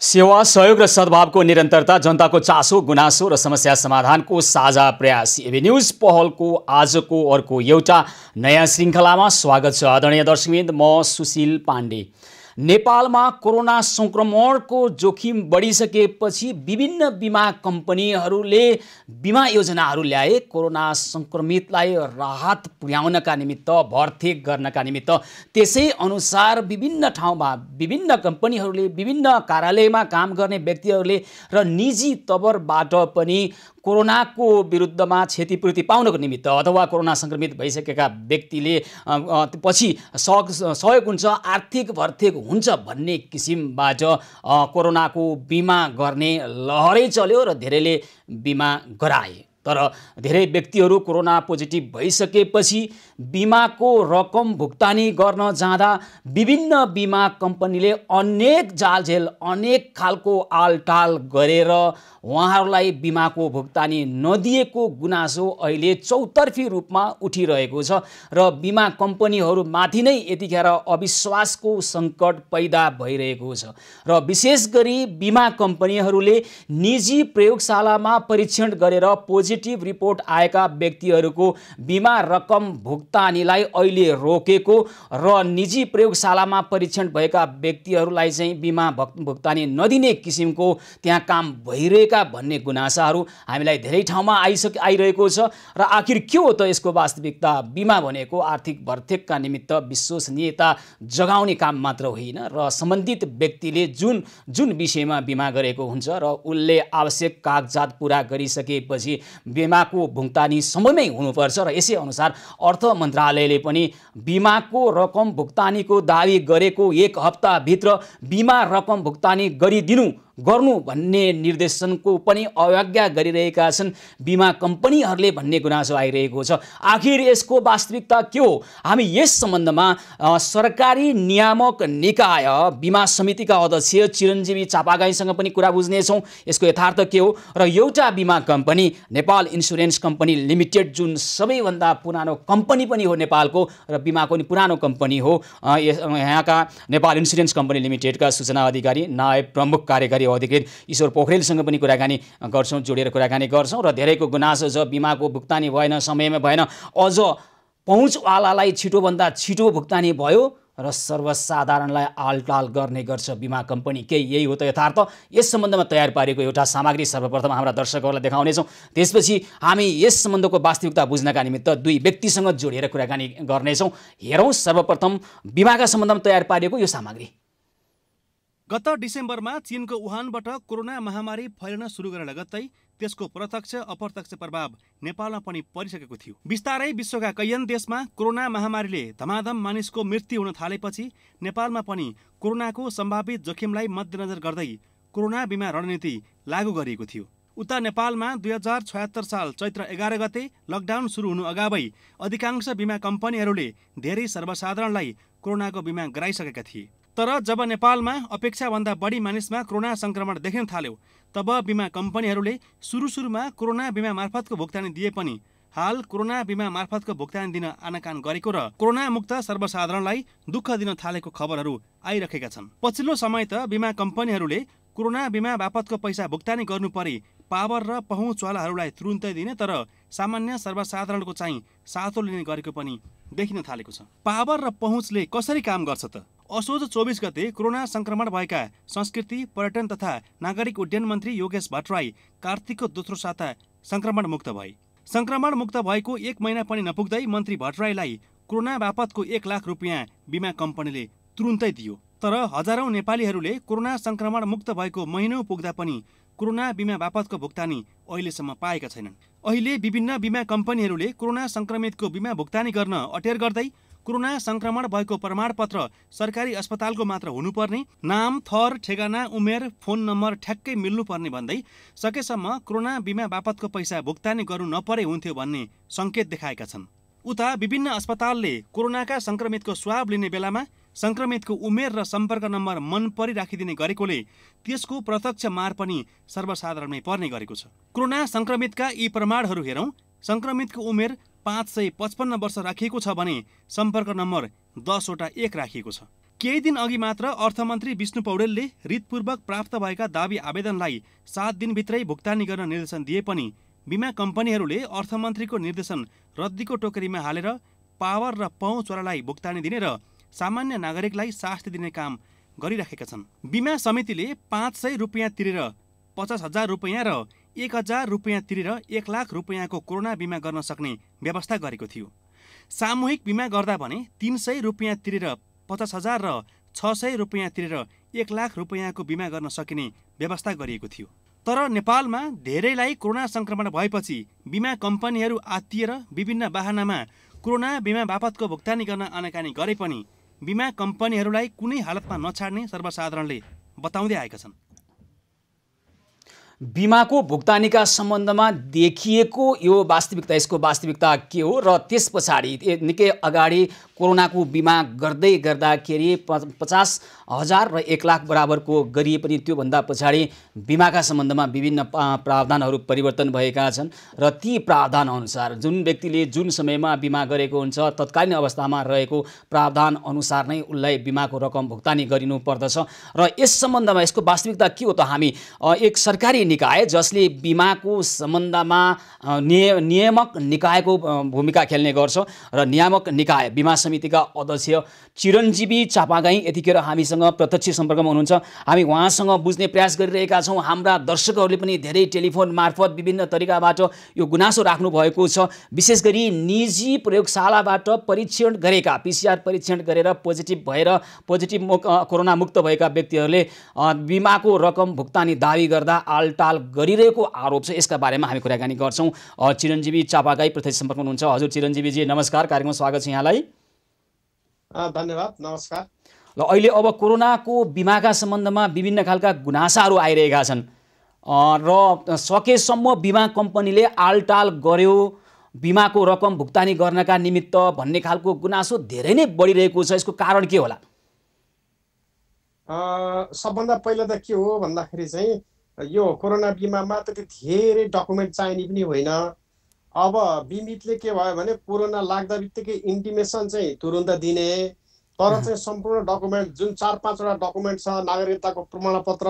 सेवा सहयोग र सद्भावको निरन्तरता, जनताको चासो गुनासो र समस्या समाधानको साझा प्रयास एभेन्यूज पहलको आजको अर्को एउटा नयाँ श्रृङ्खलामा स्वागत छ। आदरणीय दर्शकवृन्द, म सुशील पाण्डे। नेपालमा कोरोना संक्रमणको जोखिम बढिसकेपछि विभिन्न बिमा कम्पनीहरूले बिमा योजनाहरू ल्याए। कोरोना संक्रमितलाई राहत पुर्याउनका निमित्त, भरथेक गर्नका निमित्त त्यसै अनुसार विभिन्न ठाउँमा विभिन्न कम्पनीहरूले, विभिन्न कार्यालयमा काम गर्ने व्यक्तिहरूले र निजी तवरबाट पनि कोरोनाको विरुद्धमा क्षतिपूर्ति पाउनको निमित्त अथवा कोरोना संक्रमित भइसकेका व्यक्तिले पछि सहयोग हुन्छ, आर्थिक भरथेक हुन्छ भन्ने किसिमबाट कोरोनाको बिमा गर्ने लहरै चल्यो र धेरैले बिमा गराए। तर धेरै व्यक्तिहरू कोरोना पोजिटिभ भइसकेपछि बिमाको रकम भुक्तानी गर्न जाँदा विभिन्न बिमा कम्पनीले अनेक जालझेल, अनेक खालको आलटाल गरेर उहाँहरूलाई बिमाको भुक्तानी नदिएको गुनासो अहिले चौतर्फी रूपमा उठिरहेको छ र बिमा कम्पनीहरूमाथि नै यतिखेर अविश्वासको सङ्कट पैदा भइरहेको छ। र विशेष गरी बिमा कम्पनीहरूले निजी प्रयोगशालामा परीक्षण गरेर पोजिटिभ रिपोर्ट आएका व्यक्तिहरूको बिमा रकम भुक्तानीलाई अहिले रोकेको र निजी प्रयोगशालामा परीक्षण भएका व्यक्तिहरूलाई चाहिँ बिमा भुक्तानी नदिने किसिमको त्यहाँ काम भइरहेका भन्ने गुनासाहरू हामीलाई धेरै ठाउँमा आइरहेको छ। र आखिर के हो त यसको वास्तविकता? बिमा भनेको आर्थिक भरथेकका निमित्त विश्वसनीयता जगाउने काम मात्र होइन र सम्बन्धित व्यक्तिले जुन विषयमा बिमा गरेको हुन्छ र उसले आवश्यक कागजात पुरा गरिसकेपछि बिमाको भुक्तानी समयमै हुनुपर्छ। र यसै अनुसार अर्थ मन्त्रालयले पनि बिमाको रकम भुक्तानीको दावी गरेको 1 हप्ताभित्र बिमा रकम भुक्तानी गर्नु भन्ने निर्देशनको पनि अवज्ञा गरिरहेका छन् बिमा कम्पनीहरूले भन्ने गुनासो आइरहेको छ। आखिर यसको वास्तविकता के हो? हामी यस सम्बन्धमा सरकारी नियामक निकाय बिमा समितिका अध्यक्ष चिरञ्जीवी चापागाईसँग पनि कुरा बुझ्नेछौँ। यसको यथार्थ के हो? र एउटा बिमा company Nepal insurance company limited, जुन सबैभन्दा पुरानो कम्पनी पनि हो नेपालको र बिमाको पनि पुरानो कम्पनी हो, यहाँका नेपाल इन्सुरेन्स कम्पनी लिमिटेडका सूचना अधिकारी नायब प्रमुख कार्यकारी अधिकृत ईश्वर पोखरेलसँग पनि कुराकानी गर्छौँ, जोडेर कुराकानी गर्छौँ। र धेरैको गुनासो छ बिमाको भुक्तानी भएन, समयमा भएन, अझ पहुँचवालालाई छिटोभन्दा छिटो भुक्तानी भयो र सर्वसाधारणलाई आलटाल गर्ने गर्छ बिमा कम्पनी। के यही हो त यथार्थ? यस सम्बन्धमा तयार पारेको एउटा सामग्री सर्वप्रथम हाम्रा दर्शकहरूलाई देखाउनेछौँ। त्यसपछि हामी यस सम्बन्धको वास्तविकता बुझ्नका निमित्त दुई व्यक्तिसँग जोडिएर कुराकानी गर्नेछौँ। हेरौँ सर्वप्रथम बिमाका सम्बन्धमा तयार पारेको यो सामग्री। गत डिसेम्बरमा चीनको वुहानबाट कोरोना महामारी फैलन सुरु गरेर लगत्तै त्यसको प्रत्यक्ष अप्रत्यक्ष प्रभाव नेपालमा पनि परिसकेको थियो। बिस्तारै विश्वका कैयन देशमा कोरोना महामारीले धमाधम मानिसको मृत्यु हुन थालेपछि नेपालमा पनि कोरोनाको सम्भावित जोखिमलाई मध्यनजर गर्दै कोरोना बिमा रणनीति लागू गरिएको थियो। उता नेपालमा 2076 साल चैत्र 11 गते लकडाउन सुरु हुनु अगावै अधिकांश बिमा कम्पनीहरूले धेरै सर्वसाधारणलाई कोरोनाको बिमा गराइसकेका थिए। तर जब नेपालमा अपेक्षाभन्दा बढी मानिसमा कोरोना संक्रमण देखिन थाल्यो, तब बिमा कम्पनीहरूले सुरुमा कोरोना बिमा मार्फतको भुक्तानी दिए पनि हाल कोरोना बिमा मार्फतको भुक्तानी दिन आनाकान गरेको र कोरोना मुक्त सर्वसाधारणलाई दुःख दिन थालेको खबरहरू आइरहेका छन्। पछिल्लो समय त बिमा कम्पनीहरूले कोरोना बिमा बापतको पैसा भुक्तानी गर्नु परे पावर र पहुँचवालाहरूलाई तुरुन्तै दिने, तर सामान्य सर्वसाधारणको चाहिँ सातो लिने गरेको पनि देखिन थालेको छ। पावर र पहुँचले कसरी काम गर्छ त? असोज 24 गते कोरोना संक्रमण भएका संस्कृति, पर्यटन तथा नागरिक उड्डयन मन्त्री योगेश भट्टराई कार्तिकको दोस्रो साता संक्रमण मुक्त भए। संक्रमण मुक्त भएको 1 महिना पनि नपुग्दै मन्त्री भट्टराईलाई कोरोना बापतको 1 लाख रुपियाँ बिमा कम्पनीले तुरुन्तै दियो। तर हजारौं नेपालीहरूले कोरोना संक्रमण मुक्त भएको महिनौ पुग्दा पनि कोरोना बिमा बापतको भुक्तानी अहिलेसम्म पाएका छैनन्। अहिले विभिन्न बिमा कम्पनीहरूले कोरोना संक्रमितको बिमा भुक्तानी गर्न अटेर गर्दै कोरोना संक्रमण भएको प्रमाणपत्र सरकारी अस्पतालको मात्र हुनुपर्ने, नाम, थर, ठेगाना, उमेर, फोन नम्बर ठ्याक्कै मिल्नुपर्ने भन्दै सकेसम्म कोरोना बिमा बापतको पैसा भुक्तानी गर्नु नपरे हुन्थ्यो भन्ने सङ्केत देखाएका छन्। उता विभिन्न अस्पतालले कोरोनाका संक्रमितको स्वाब लिने बेलामा संक्रमितको उमेर र सम्पर्क नम्बर मन परी राखिदिने गरेकोले त्यसको प्रत्यक्ष मार पनि सर्वसाधारणमै पर्ने गरेको छ। कोरोना संक्रमितका यी प्रमाणहरू हेरौँ। संक्रमितको उमेर 555 वर्ष राखिएको छ भने सम्पर्क नम्बर 10 वटा 1 राखिएको छ। केही दिन अघि मात्र अर्थमन्त्री विष्णु पौडेलले रितपूर्वक प्राप्त भएका दाबी आवेदनलाई 7 दिनभित्रै भुक्तानी गर्न निर्देशन दिए पनि बिमा कम्पनीहरूले अर्थमन्त्रीको निर्देशन रद्दीको टोकरीमा हालेर पावर र पहुँचवालालाई भुक्तानी दिने र सामान्य नागरिकलाई शास्ति दिने काम गरिराखेका छन्। बिमा समितिले 500 रुपियाँ तिरेर 50,000 रुपियाँ र 1,000 रुपियाँ तिरेर 1 लाख रुपियाँको कोरोना बिमा गर्न सक्ने व्यवस्था गरेको थियो। सामूहिक बिमा गर्दा भने 300 रुपियाँ तिरेर 50,000 र 600 रुपियाँ तिरेर 1 लाख रुपियाँको बिमा गर्न सकिने व्यवस्था गरिएको थियो। तर नेपालमा धेरैलाई कोरोना संक्रमण भएपछि बिमा कम्पनीहरू आत्तिएर विभिन्न बाहनामा कोरोना बिमा बापतको भुक्तानी गर्न आनाकानी गरे पनि बिमा कम्पनीहरूलाई कुनै हालतमा नछाड्ने सर्वसाधारणले बताउँदै आएका छन्। बिमाको भुक्तानीका सम्बन्धमा देखिएको यो वास्तविकता, यसको वास्तविकता के हो र त्यस पछाडि निकै अगाडि कोरोनाको बिमा गर्दै गर्दाखेरि 50,000 र 1 लाख बराबरको गरिए पनि त्योभन्दा पछाडि बिमाका सम्बन्धमा विभिन्न प्रावधानहरू परिवर्तन भएका छन् र ती प्रावधानअनुसार जुन व्यक्तिले जुन समयमा बिमा गरेको हुन्छ तत्कालीन अवस्थामा रहेको प्रावधान अनुसार नै उसलाई बिमाको रकम भुक्तानी गरिनु पर्दछ। र यस सम्बन्धमा यसको वास्तविकता के हो त हामी एक सरकारी निकाय जसले बिमाको सम्बन्धमा नियामक निकायको भूमिका खेल्ने गर्छ र नियामक निकाय बिमा समितिका अध्यक्ष चिरञ्जीवी चापागाई यतिखेर हामीसँग प्रत्यक्ष सम्पर्कमा हुनुहुन्छ। हामी उहाँसँग बुझ्ने प्रयास गरिरहेका छौँ। हाम्रा दर्शकहरूले पनि धेरै टेलिफोन मार्फत विभिन्न तरिकाबाट यो गुनासो राख्नु भएको छ। विशेष गरी निजी प्रयोगशालाबाट परीक्षण गरेका PCR परीक्षण गरेर पोजिटिभ भएर कोरोना मुक्त भएका व्यक्तिहरूले बिमाको रकम भुक्तानी दावी गर्दा आलटाल गरिरहेको आरोप छ। यसका बारेमा हामी कुराकानी गर्छौँ। चिरञ्जीवी चापागाई प्रत्यक्ष सम्पर्कमा हुनुहुन्छ। हजुर चिरञ्जीवीजी नमस्कार, कार्यक्रममा स्वागत छ यहाँलाई। धन्यवाद, नमस्कार। ल अहिले अब कोरोनाको बिमाका सम्बन्धमा विभिन्न खालका गुनासाहरू आइरहेका छन् र सकेसम्म बिमा कम्पनीले आलटाल गर्यो बिमाको रकम भुक्तानी गर्नका निमित्त भन्ने खालको गुनासो धेरै नै बढिरहेको छ। यसको कारण के होला? सबभन्दा पहिला त के हो भन्दाखेरि चाहिँ यो कोरोना बिमामा त्यति धेरै डकुमेन्ट चाहिने पनि होइन। अब बिमितले के भयो भने कोरोना लाग्दा बित्तिकै इन्टिमेसन चाहिँ तुरुन्त दिने, तर चाहिँ सम्पूर्ण डकुमेन्ट जुन 4-5 वटा डकुमेन्ट छ, नागरिकताको प्रमाणपत्र,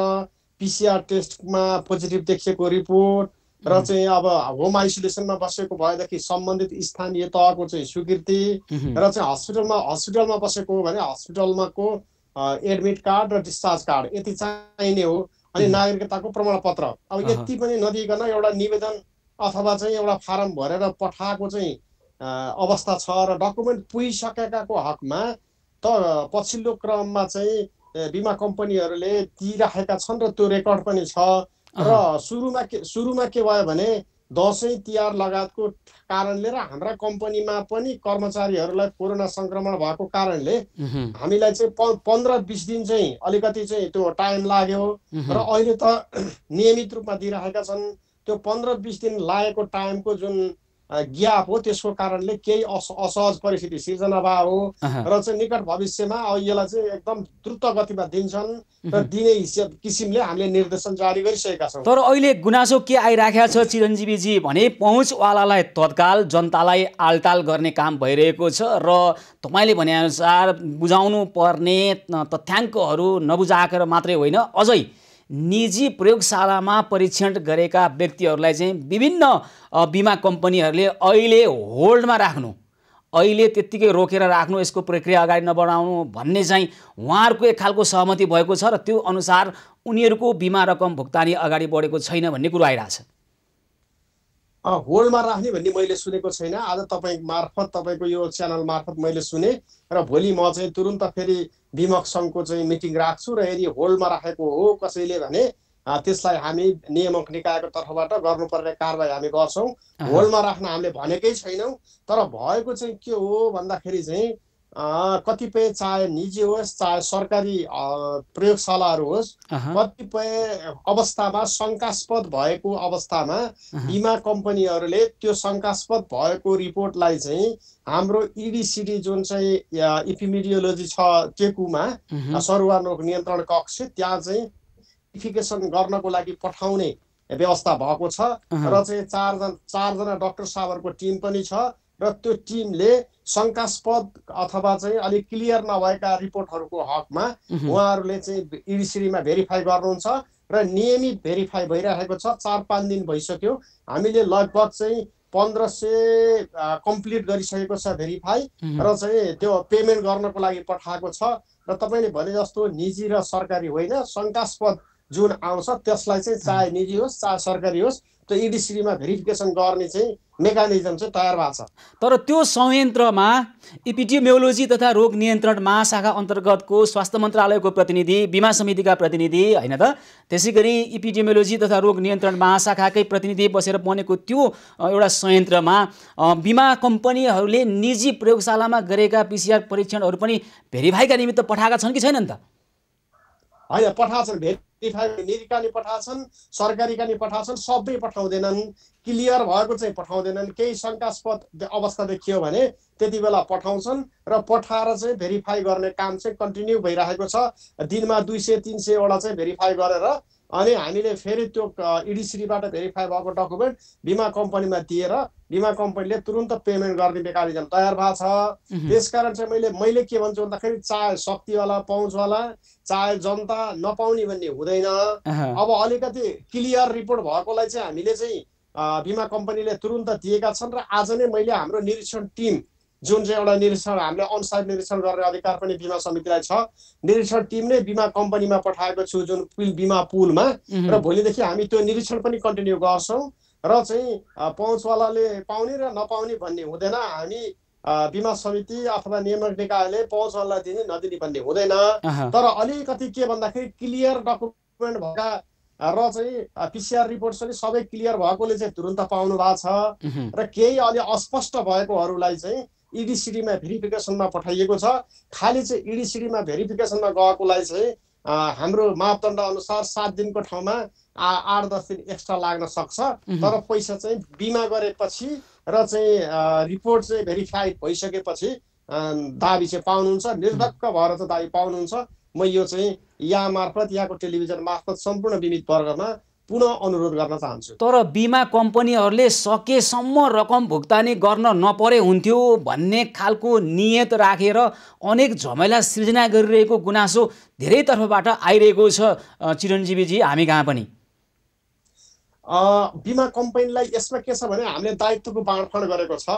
PCR टेस्टमा पोजिटिभ देखिएको रिपोर्ट र चाहिँ अब होम आइसोलेसनमा बसेको भएदेखि सम्बन्धित स्थानीय तहको चाहिँ स्वीकृति र चाहिँ हस्पिटलमा बसेको हो भने हस्पिटलमाको एडमिट कार्ड र डिस्चार्ज कार्ड यति चाहिने हो। अनि नागरिकताको प्रमाणपत्र अब यति पनि नदिइकन एउटा निवेदन अथवा चाहिँ एउटा फारम भरेर पठाएको चाहिँ अवस्था छ र डकुमेन्ट पुगिसकेकाको हकमा त पछिल्लो क्रममा चाहिँ बिमा कम्पनीहरूले दिइराखेका छन् र त्यो रेकर्ड पनि छ। र सुरुमा के भयो भने दसैँ तिहार लगायतको कारणले र हाम्रा कम्पनीमा पनि कर्मचारीहरूलाई कोरोना संक्रमण भएको कारणले हामीलाई चाहिँ 15-20 दिन चाहिँ अलिकति चाहिँ त्यो टाइम लाग्यो र अहिले त नियमित रूपमा दिइराखेका छन्। त्यो 15-20 दिन लागेको टाइमको जुन ग्याप हो त्यसको कारणले केही असहज परिस्थिति सिर्जना भयो र चाहिँ निकट भविष्यमा अब यसलाई चाहिँ एकदम द्रुत गतिमा दिन्छन् र दिने किसिमले हामीले निर्देशन जारी गरिसकेका छौँ। तर अहिले गुनासो के आइराखेको छ चिरञ्जीवीजी भने पहुँचवालालाई तत्काल जनतालाई आलटाल गर्ने काम भइरहेको छ र तपाईँले भनेअनुसार बुझाउनु पर्ने तथ्याङ्कहरू नबुझाएर मात्रै होइन, अझै निजी प्रयोगशालामा परीक्षण गरेका व्यक्तिहरूलाई चाहिँ विभिन्न बिमा कम्पनीहरूले अहिले होल्डमा राख्नु, अहिले त्यत्तिकै रोकेर राख्नु, यसको प्रक्रिया अगाडि नबढाउनु भन्ने चाहिँ उहाँहरूको एक खालको सहमति भएको छ र त्यो अनुसार उनीहरूको बिमा रकम भुक्तानी अगाडि बढेको छैन भन्ने कुरो आइरहेछ। होल्डमा राख्ने भन्ने मैले सुनेको छैन। आज तपाईँ मार्फत, तपाईँको यो च्यानल मार्फत मैले सुने र भोलि म चाहिँ तुरुन्त फेरि बिमक सङ्घको चाहिँ मिटिङ राख्छु र यदि होल्डमा राखेको हो कसैले भने त्यसलाई हामी नियामक निकायको तर्फबाट गर्नुपर्ने कारबाही हामी गर्छौँ। होल्डमा राख्न हामीले भनेकै छैनौँ। तर भएको चाहिँ के हो भन्दाखेरि चाहिँ कतिपय चाहे निजी होस् चाहे सरकारी प्रयोगशालाहरू होस्, कतिपय अवस्थामा शङ्कास्पद भएको अवस्थामा बिमा कम्पनीहरूले त्यो शङ्कास्पद भएको रिपोर्टलाई चाहिँ हाम्रो EDCD जुन चाहिँ इपिमिडियोलोजी छ टेकुमा सरुवा रोग नियन्त्रण कक्ष, त्यहाँ चाहिँ भेरिफिकेसन गर्नको लागि पठाउने व्यवस्था भएको छ र चाहिँ चारजना डाक्टर साहबहरूको टिम पनि छ र त्यो टिमले शङ्कास्पद अथवा चाहिँ अलिक क्लियर नभएका रिपोर्टहरूको हकमा उहाँहरूले चाहिँ इडिसिडीमा भेरिफाई गर्नुहुन्छ र नियमित भेरिफाई भइरहेको छ। 4-5 दिन भइसक्यो। हामीले लगभग चाहिँ 1500 कम्प्लिट गरिसकेको छ भेरिफाई र चाहिँ त्यो पेमेन्ट गर्नको लागि पठाएको छ। र तपाईँले भने जस्तो निजी र सरकारी होइन, शङ्कास्पद जुन आउँछ त्यसलाई चाहिँ चाहे निजी होस् चाहे सरकारी होस् त्यो इडिसिडीमा भेरिफिकेसन गर्ने चाहिँ मेकानिजम चाहिँ तयार भएको छ। तर त्यो संयन्त्रमा एपिडेमियोलोजी तथा रोग नियन्त्रण महाशाखा अन्तर्गतको स्वास्थ्य मन्त्रालयको प्रतिनिधि, बिमा समितिका प्रतिनिधि होइन त, त्यसै गरी एपिडेमियोलोजी तथा रोग नियन्त्रण महाशाखाकै प्रतिनिधि बसेर बनेको त्यो एउटा संयन्त्रमा बिमा कम्पनीहरूले निजी प्रयोगशालामा गरेका PCR परीक्षणहरू पनि भेरिफाईका निमित्त पठाएका छन् कि छैनन् त? होइन, पठाएछन्। भेरिफाई निजीका नि पठाएछन्, सरकारीका नि पठाएछन्, सबै पठाउँदैनन्। क्लियर भएको चाहिँ पठाउँदैनन्। केही शङ्कास्पद अवस्था देखियो भने त्यति बेला पठाउँछन् र पठाएर चाहिँ भेरिफाई गर्ने काम चाहिँ कन्टिन्यू भइरहेको छ। दिनमा 200-300 वटा चाहिँ भेरिफाई गरेर अनि हामीले फेरि त्यो इडिसिडीबाट भेरिफाई भएको डकुमेन्ट बिमा कम्पनीमा दिएर बिमा कम्पनीले तुरुन्त पेमेन्ट गर्ने मेकानिजम तयार भएको छ। त्यसकारण चाहिँ मैले के भन्छु भन्दाखेरि चाहे शक्तिवाला पहुँचवाला चाहे जनता नपाउने भन्ने हुँदैन। अब अलिकति क्लियर रिपोर्ट भएकोलाई चाहिँ हामीले चाहिँ बिमा कम्पनीले तुरुन्त दिएका छन्। र आज नै मैले हाम्रो निरीक्षण टिम जुन चाहिँ एउटा निरीक्षण हामीले अनसाइट निरीक्षण गर्ने अधिकार पनि बिमा समितिलाई छ, निरीक्षण टिम नै बिमा कम्पनीमा पठाएको छु जुन बिमा पुलमा। र भोलिदेखि हामी त्यो निरीक्षण पनि कन्टिन्यू गर्छौँ र चाहिँ पहुँचवालाले पाउने र नपाउने भन्ने हुँदैन। हामी बिमा समिति अथवा नियामक निकायले पहुँचवालालाई दिने नदिने भन्ने हुँदैन। तर अलिकति के भन्दाखेरि क्लियर डकुमेन्ट भएका र चाहिँ PCR रिपोर्ट पनि सबै क्लियर भएकोले चाहिँ तुरुन्त पाउनु भएको छ र केही अलि अस्पष्ट भएकोहरूलाई चाहिँ इडिसिडीमा भेरिफिकेसनमा पठाइएको छ। खालि चाहिँ इडिसिडीमा भेरिफिकेसनमा गएकोलाई चाहिँ हाम्रो मापदण्ड अनुसार 7 दिनको ठाउँमा 8-10 दिन एक्स्ट्रा लाग्न सक्छ। तर पैसा चाहिँ बिमा गरेपछि र चाहिँ रिपोर्ट चाहिँ भेरिफाई भइसकेपछि दाबी चाहिँ पाउनुहुन्छ। निर्धक्क भएर चाहिँ दाबी पाउनुहुन्छ। म यो चाहिँ यहाँ मार्फत यहाँको टेलिभिजन मार्फत सम्पूर्ण बिमित वर्गमा पुनः अनुरोध गर्न चाहन्छु। तर बिमा कम्पनीहरूले सकेसम्म रकम भुक्तानी गर्न नपरे हुन्थ्यो भन्ने खालको नियत राखेर अनेक झमेला सृजना गरिरहेको गुनासो धेरै तर्फबाट आइरहेको छ चिरञ्जीवीजी हामी कहाँ पनि। बिमा कम्पनीलाई यसमा के छ भने हामीले दायित्वको बाँडफाँड गरेको छ।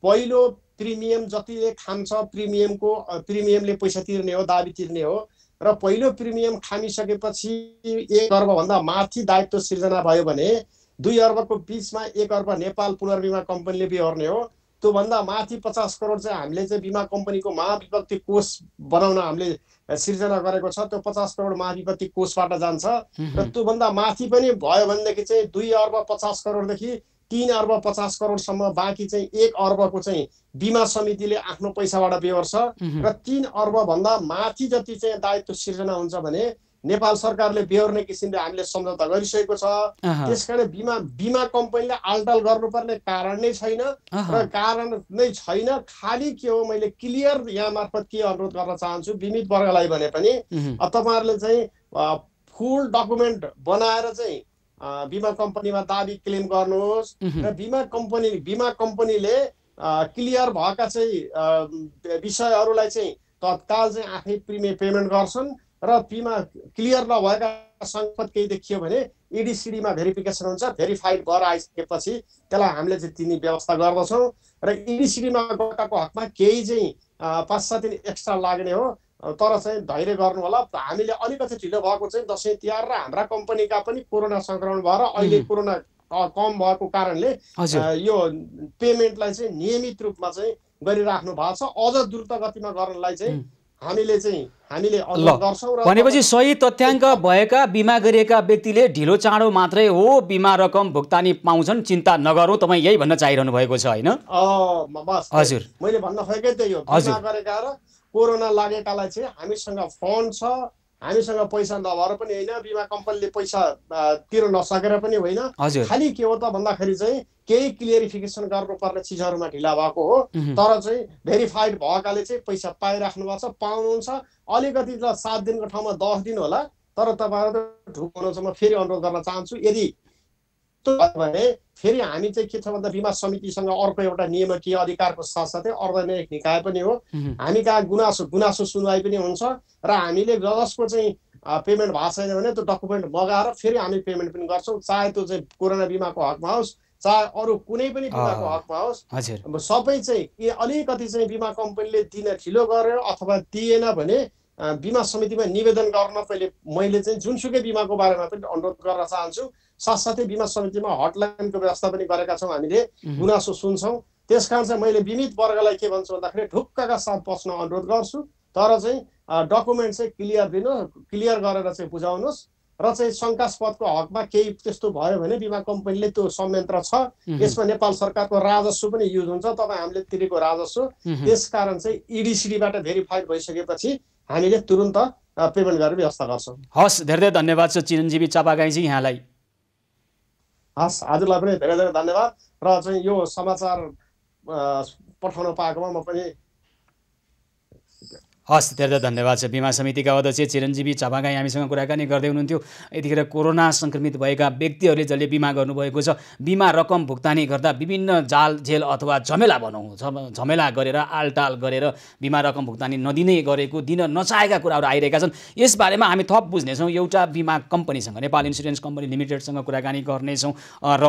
पहिलो प्रिमियम जतिले खान्छ प्रिमियमले पैसा तिर्ने हो, दाबी तिर्ने हो। र पहिलो प्रिमियम खामिसकेपछि 1 अर्बभन्दा माथि दायित्व सिर्जना भयो भने 2 अर्बको बिचमा 1 अर्ब नेपाल पुनर्बिमा कम्पनीले बिहोर्ने हो। त्योभन्दा माथि 50 करोड चाहिँ हामीले चाहिँ बिमा कम्पनीको महाविपत्ति कोष बनाउन हामीले सिर्जना गरेको छ। त्यो 50 करोड महाविपत्ति कोषबाट जान्छ। र त्योभन्दा माथि पनि भयो भनेदेखि चाहिँ 2 अर्ब 50 करोडदेखि 3 अर्ब 50 करोडसम्म बाँकी चाहिँ 1 अर्बको चाहिँ बिमा समितिले आफ्नो पैसाबाट बेहोर्छ। र 3 अर्ब भन्दा माथि जति चाहिँ दायित्व सिर्जना हुन्छ भने नेपाल सरकारले बेहोर्ने किसिमले हामीले सम्झौता गरिसकेको छ। त्यसकारण बिमा कम्पनीले आलटाल गर्नुपर्ने कारण नै छैन र कारण नै छैन। खालि के हो, मैले क्लियर यहाँ मार्फत के अनुरोध गर्न चाहन्छु बिमित वर्गलाई भने पनि तपाईहरुले चाहिँ फुल डकुमेन्ट बनाएर चाहिँ बिमा कम्पनीमा दाबी क्लेम गर्नुहोस् र बिमा कम्पनीले क्लियर भएका चाहिँ विषयहरूलाई चाहिँ तत्काल चाहिँ आफै प्रिमियम पेमेन्ट गर्छन् र बिमा क्लियर नभएका संकट केही देखियो भने इडिसिडीमा भेरिफिकेसन हुन्छ। भेरिफाइड भएर आइसकेपछि त्यसलाई हामीले चाहिँ तिनी व्यवस्था गर्दछौँ र इडिसिडीमा गएकाको हकमा केही चाहिँ 5-7 दिन एक्स्ट्रा लाग्ने हो। तर चाहिँ धैर्य गर्नु होला। हामीले अलिकति ढिलो भएको चाहिँ दसैँ तिहार र हाम्रा कम्पनीका पनि कोरोना संक्रमण भएर अहिले कोरोना कम भएको कारणले यो पेमेन्टलाई चाहिँ नियमित रूपमा चाहिँ गरिराख्नु भएको छ। अझ द्रुत गतिमा गर्नलाई चाहिँ हामीले अनुरोध गर्छौँ। भनेपछि सही तथ्याङ्क भएका बिमा गरिएका व्यक्तिले ढिलो चाँडो मात्रै हो बिमा रकम भुक्तानी पाउँछन्, चिन्ता नगरौँ, तपाईँ यही भन्न चाहिरहनु भएको छ होइन? बस हजुर, मैले भन्न खोजेकै त्यही हो। बिमा गरेका र कोरोना लागेकालाई चाहिँ हामीसँग फन्ड छ, हामीसँग पैसा नभएर पनि होइन, बिमा कम्पनीले पैसा तिर्न नसकेर पनि होइन। खालि के हो त भन्दाखेरि चाहिँ केही क्लियरिफिकेसन गर्नुपर्ने चिजहरूमा ढिला भएको हो। तर चाहिँ भेरिफाइड भएकाले चाहिँ पैसा पाइराख्नु भएको छ, पाउनुहुन्छ। अलिकति 7 दिनको ठाउँमा 10 दिन होला। तर तपाईँहरू ढुक हुनुहुन्छ। म फेरि अनुरोध गर्न चाहन्छु, यदि त्यस्तो भयो भने फेरि हामी चाहिँ के छ भन्दा बिमा समितिसँग अर्को एउटा नियामकीय अधिकारको साथसाथै अर्धन्यायिक निकाय पनि हो। हामी कहाँ गुनासो सुनवाई पनि हुन्छ र हामीले जसको चाहिँ पेमेन्ट भएको छैन भने त्यो डकुमेन्ट मगाएर फेरि हामी पेमेन्ट पनि गर्छौँ, चाहे त्यो चाहिँ कोरोना बिमाको हकमा होस् चाहे अरू कुनै पनि बिमाको हकमा होस्। सबै चाहिँ अलिकति चाहिँ बिमा कम्पनीले दिन ढिलो गर्यो अथवा दिएन भने बिमा समितिमा निवेदन गर्न मैले चाहिँ जुनसुकै बिमाको बारेमा पनि अनुरोध गर्न चाहन्छु। साथसाथै बिमा समितिमा हटलाइनको व्यवस्था पनि गरेका छौँ, हामीले गुनासो सुन्छौँ। त्यसकारण चाहिँ मैले बिमित वर्गलाई के भन्छु भन्दाखेरि ढुक्कका साथ बस्न अनुरोध गर्छु, तर चाहिँ डकुमेन्ट चाहिँ क्लियर गरेर चाहिँ बुझाउनुहोस् र चाहिँ शङ्कास्पदको हकमा केही त्यस्तो भयो भने बिमा कम्पनीले त्यो संयन्त्र छ, यसमा नेपाल सरकारको राजस्व पनि युज हुन्छ, तपाईँ हामीले तिरेको राजस्व। त्यसकारण चाहिँ इडिसिडीबाट भेरिफाइड भइसकेपछि हामीले तुरुन्त पेमेन्ट गरेर व्यवस्था गर्छौँ। हस्, धेरै धन्यवाद छ चिरञ्जीवी चापागाईजी यहाँलाई। हस्, हजुरलाई पनि धेरै धेरै धन्यवाद र चाहिँ यो समाचार पठाउन पाएकोमा म पनि हस्, धेरै धन्यवाद छ। बिमा समितिका अध्यक्ष चिरञ्जीवी चापागाई हामीसँग कुराकानी गर्दै हुनुहुन्थ्यो। यतिखेर कोरोना सङ्क्रमित भएका व्यक्तिहरूले जसले बिमा गर्नुभएको छ, बिमा रकम भुक्तानी गर्दा विभिन्न जालझेल अथवा झमेला झमेला गरेर आलटाल गरेर बिमा रकम भुक्तानी नदिने गरेको, दिन नचाहेका कुराहरू आइरहेका छन्। यसबारेमा हामी थप बुझ्नेछौँ। एउटा बिमा कम्पनीसँग, नेपाल इन्सुरेन्स कम्पनी लिमिटेडसँग कुराकानी गर्नेछौँ र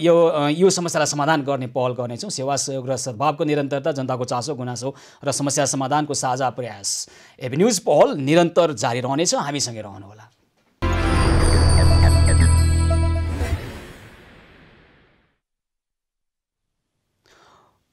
यो समस्यालाई समाधान गर्ने पहल गर्नेछौँ। सेवा सहयोग र सद्भावको निरन्तरता, जनताको चासो गुनासो र समस्या समाधानको साझा प्रयास एभिन्यूज पहल निरन्तर जारी रहनेछ। हामीसँगै रहनुहोला।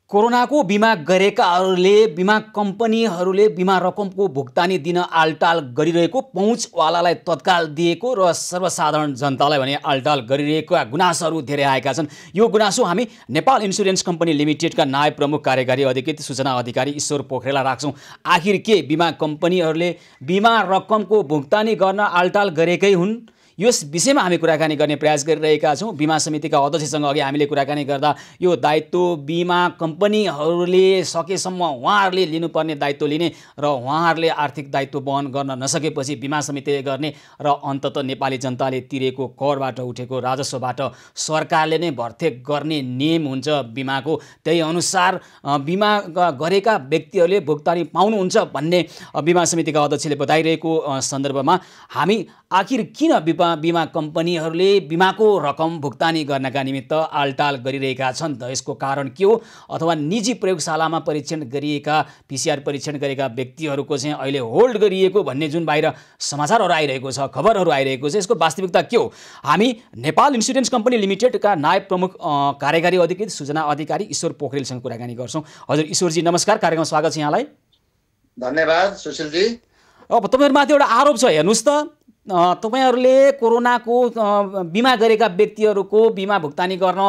कोरोनाको बिमा गरेकाहरूले बिमा कम्पनीहरूले बिमा रकमको भुक्तानी दिन आलटाल गरिरहेको, पहुँचवालालाई तत्काल दिएको र सर्वसाधारण जनतालाई भने आलटाल गरिरहेका गुनासोहरू धेरै आएका छन्। यो गुनासो हामी नेपाल इन्सुरेन्स कम्पनी लिमिटेडका नायब प्रमुख कार्यकारी अधिकृत सूचना अधिकारी ईश्वर पोखरेललाई राख्छौँ। आखिर के बिमा कम्पनीहरूले बिमा रकमको भुक्तानी गर्न आलटाल गरेकै हुन्? यस विषयमा हामी कुराकानी गर्ने प्रयास गरिरहेका छौँ। बिमा समितिका अध्यक्षसँग अघि हामीले कुराकानी गर्दा यो दायित्व बिमा कम्पनीहरूले सकेसम्म उहाँहरूले लिनुपर्ने दायित्व लिने र उहाँहरूले आर्थिक दायित्व वहन गर्न नसकेपछि बिमा समितिले गर्ने र अन्ततः नेपाली जनताले तिरेको करबाट उठेको राजस्वबाट सरकारले नै भर्तेक गर्ने नियम हुन्छ बिमाको। त्यही अनुसार बिमा गरेका व्यक्तिहरूले भुक्तानी पाउनुहुन्छ भन्ने बिमा समितिका अध्यक्षले बताइरहेको सन्दर्भमा हामी आखिर किन बिमा कम्पनीहरूले बिमाको रकम भुक्तानी गर्नका निमित्त आलटाल गरिरहेका छन् त? यसको कारण के हो? अथवा निजी प्रयोगशालामा परीक्षण गरिएका, PCR परीक्षण गरेका व्यक्तिहरूको चाहिँ अहिले होल्ड गरिएको भन्ने जुन बाहिर समाचारहरू आइरहेको छ, खबरहरू आइरहेको छ, यसको वास्तविकता के हो? हामी नेपाल इन्सुरेन्स कम्पनी लिमिटेडका नायब प्रमुख कार्यकारी अधिकृत सूचना अधिकारी ईश्वर पोखरेलसँग कुराकानी गर्छौँ। हजुर ईश्वरजी नमस्कार, कार्यक्रममा स्वागत छ यहाँलाई। धन्यवाद सुशीलजी। अब तपाईँहरूमाथि एउटा आरोप छ, हेर्नुहोस् त, तपाईँहरूले कोरोनाको बिमा गरेका व्यक्तिहरूको बिमा भुक्तानी गर्न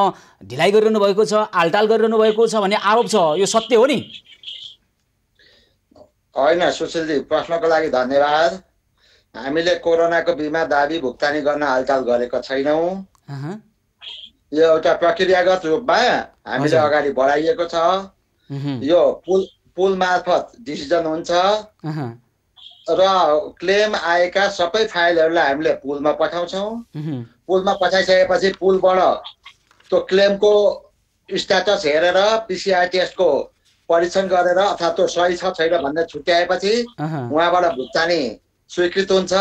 ढिलाइ गरिरहनु भएको छ, आलटाल गरिरहनु भएको छ भन्ने आरोप छ। यो सत्य हो नि? होइन सुशीलजी, प्रश्नको लागि धन्यवाद। हामीले कोरोनाको बिमा दाबी भुक्तानी गर्न आलटाल गरेका छैनौँ। यो एउटा प्रक्रियागत रूपमा हामीले अगाडि बढाइएको छ। यो पुल मार्फत डिसिजन हुन्छ र क्लेम आएका सबै फाइलहरूलाई हामीले पुलमा पठाउँछौँ। पुलमा पठाइसकेपछि पुलबाट त्यो क्लेमको स्ट्याटस हेरेर PCR टेस्टको परीक्षण गरेर अथवा त्यो सही छ छैन भन्ने छुट्याएपछि उहाँबाट भुक्तानी स्वीकृत हुन्छ।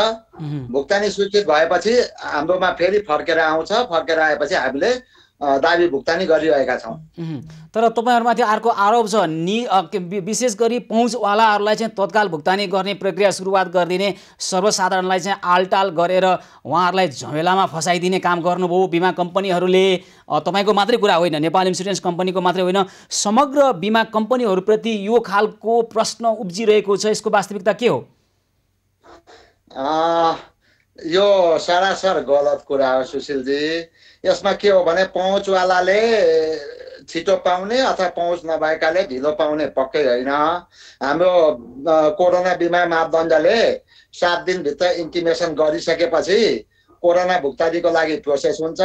भुक्तानी स्वीकृत भएपछि हाम्रोमा फेरि फर्केर आउँछ। फर्केर आएपछि हामीले दाबी भुक्तानी गरिरहेका छौँ। तर तपाईँहरूमाथि अर्को आरोप छ, विशेष गरी पहुँचवालाहरूलाई चाहिँ तत्काल भुक्तानी गर्ने प्रक्रिया सुरुवात गरिदिने, सर्वसाधारणलाई चाहिँ आलटाल गरेर उहाँहरूलाई झमेलामा फसाइदिने काम गर्नुभयो बिमा कम्पनीहरूले। तपाईँको मात्रै कुरा होइन, नेपाल इन्सुरेन्स कम्पनीको मात्रै होइन, समग्र बिमा कम्पनीहरूप्रति यो खालको प्रश्न उब्जिरहेको छ। यसको वास्तविकता के हो? यो सरासर गलत कुरा हो सुशीलजी। यसमा के हो भने पहुँचवालाले छिटो पाउने अथवा पहुँच नभएकाले ढिलो पाउने पक्कै होइन। हाम्रो कोरोना बिमा मापदण्डले 7 दिनभित्र इन्टिमेसन गरिसकेपछि कोरोना भुक्तानीको लागि प्रोसेस हुन्छ।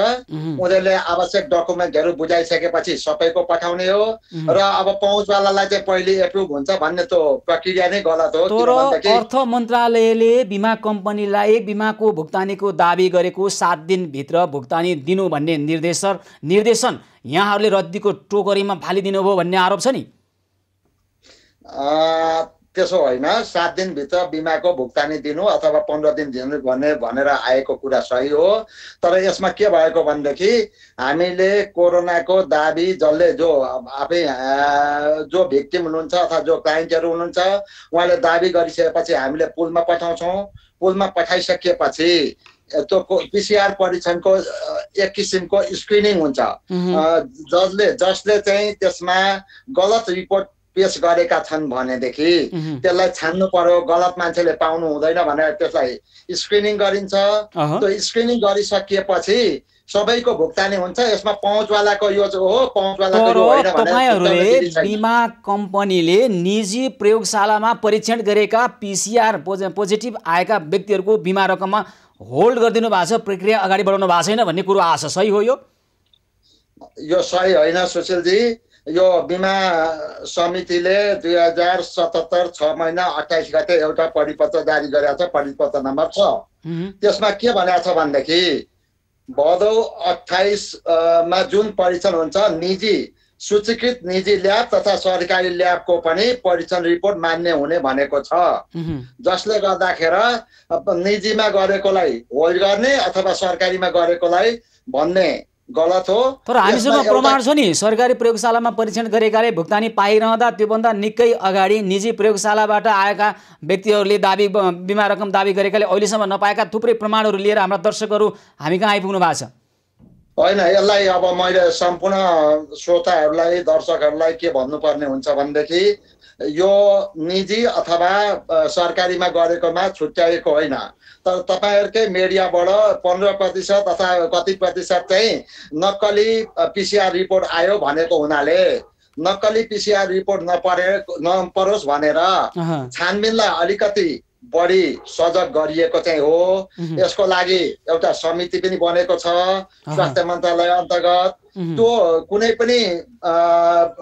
उनीहरूले आवश्यक डकुमेन्टहरू बुझाइसकेपछि सबैको पठाउने हो र अब पहुँचवालालाई चाहिँ पहिले एप्रुभ हुन्छ भन्ने त्यो प्रक्रिया नै गलत हो। तर अर्थ मन्त्रालयले बिमा कम्पनीलाई बिमाको भुक्तानीको दाबी गरेको 7 दिनभित्र भुक्तानी दिनु भन्ने निर्देशन यहाँहरूले रद्दीको टोकरीमा फालिदिनु भयो भन्ने आरोप छ नि। त्यसो होइन, 7 दिनभित्र बिमाको भुक्तानी दिनु अथवा 15 दिन दिनु भनेर आएको कुरा सही हो। तर यसमा के भएको भनेदेखि हामीले कोरोनाको दाबी जसले जो भिक्टिम हुनुहुन्छ अथवा जो क्लाइन्टहरू हुनुहुन्छ उहाँले दाबी गरिसकेपछि हामीले पुलमा पठाउँछौँ। पुलमा पठाइसकेपछि त्यो पिसिआर परीक्षणको एक किसिमको स्क्रिनिङ हुन्छ। जसले चाहिँ त्यसमा गलत रिपोर्ट पेश गरेका छन् भनेदेखि त्यसलाई छान्नु पर्यो। गलत मान्छेले पाउनु हुँदैन भनेर त्यसलाई स्क्रिनिङ गरिन्छ। त्यो स्क्रिनिङ गरिसकेपछि सबैको भुक्तानी हुन्छ। यसमा पहुँचवालाको यो हो, पहुँचवालाको यो होइन भनेर तपाईहरुले बिमा कम्पनीले निजी प्रयोगशालामा परीक्षण गरेका पिसिआर पोजिटिभ आएका व्यक्तिहरूको बिमा रकममा होल्ड गरिदिनु भएको छ, प्रक्रिया अगाडि बढाउनु भएको छैन भन्ने कुरो आछ, सही हो? यो सही होइन सुशीलजी। यो बिमा समितिले 2077 6 महिना 28 गते एउटा परिपत्र जारी गरेको छ, परिपत्र नम्बर 6। त्यसमा के भनेको छ भनेदेखि भदौ 28 मा जुन परीक्षण हुन्छ निजी सूचीकृत निजी ल्याब तथा सरकारी ल्याबको पनि परीक्षण रिपोर्ट मान्य हुने भनेको छ। जसले गर्दाखेरि निजीमा गरेकोलाई होल्ड गर्ने अथवा सरकारीमा गरेकोलाई भन्ने गलत हो। तर हामीसँग प्रमाण छ नि, सरकारी प्रयोगशालामा परीक्षण गरेकाले भुक्तानी पाइरहँदा त्योभन्दा निकै अगाडि निजी प्रयोगशालाबाट आएका व्यक्तिहरूले बिमा रकम दाबी गरेकाले अहिलेसम्म नपाएका थुप्रै प्रमाणहरू लिएर हाम्रा दर्शकहरू हामी कहाँ आइपुग्नु भएको छ। होइन, यसलाई अब मैले सम्पूर्ण श्रोताहरूलाई दर्शकहरूलाई के भन्नुपर्ने हुन्छ भनेदेखि यो निजी अथवा सरकारीमा गरेकोमा छुट्याएको होइन। तर तपाईँहरूकै मिडियाबाट 15% अथवा कति प्रतिशत चाहिँ नक्कली पिसिआर रिपोर्ट आयो भनेको हुनाले नक्कली पिसिआर रिपोर्ट नपरोस् भनेर छानबिनलाई अलिकति बढी सजग गरिएको चाहिँ हो। यसको लागि एउटा समिति पनि बनेको छ स्वास्थ्य मन्त्रालय अन्तर्गत। त्यो कुनै पनि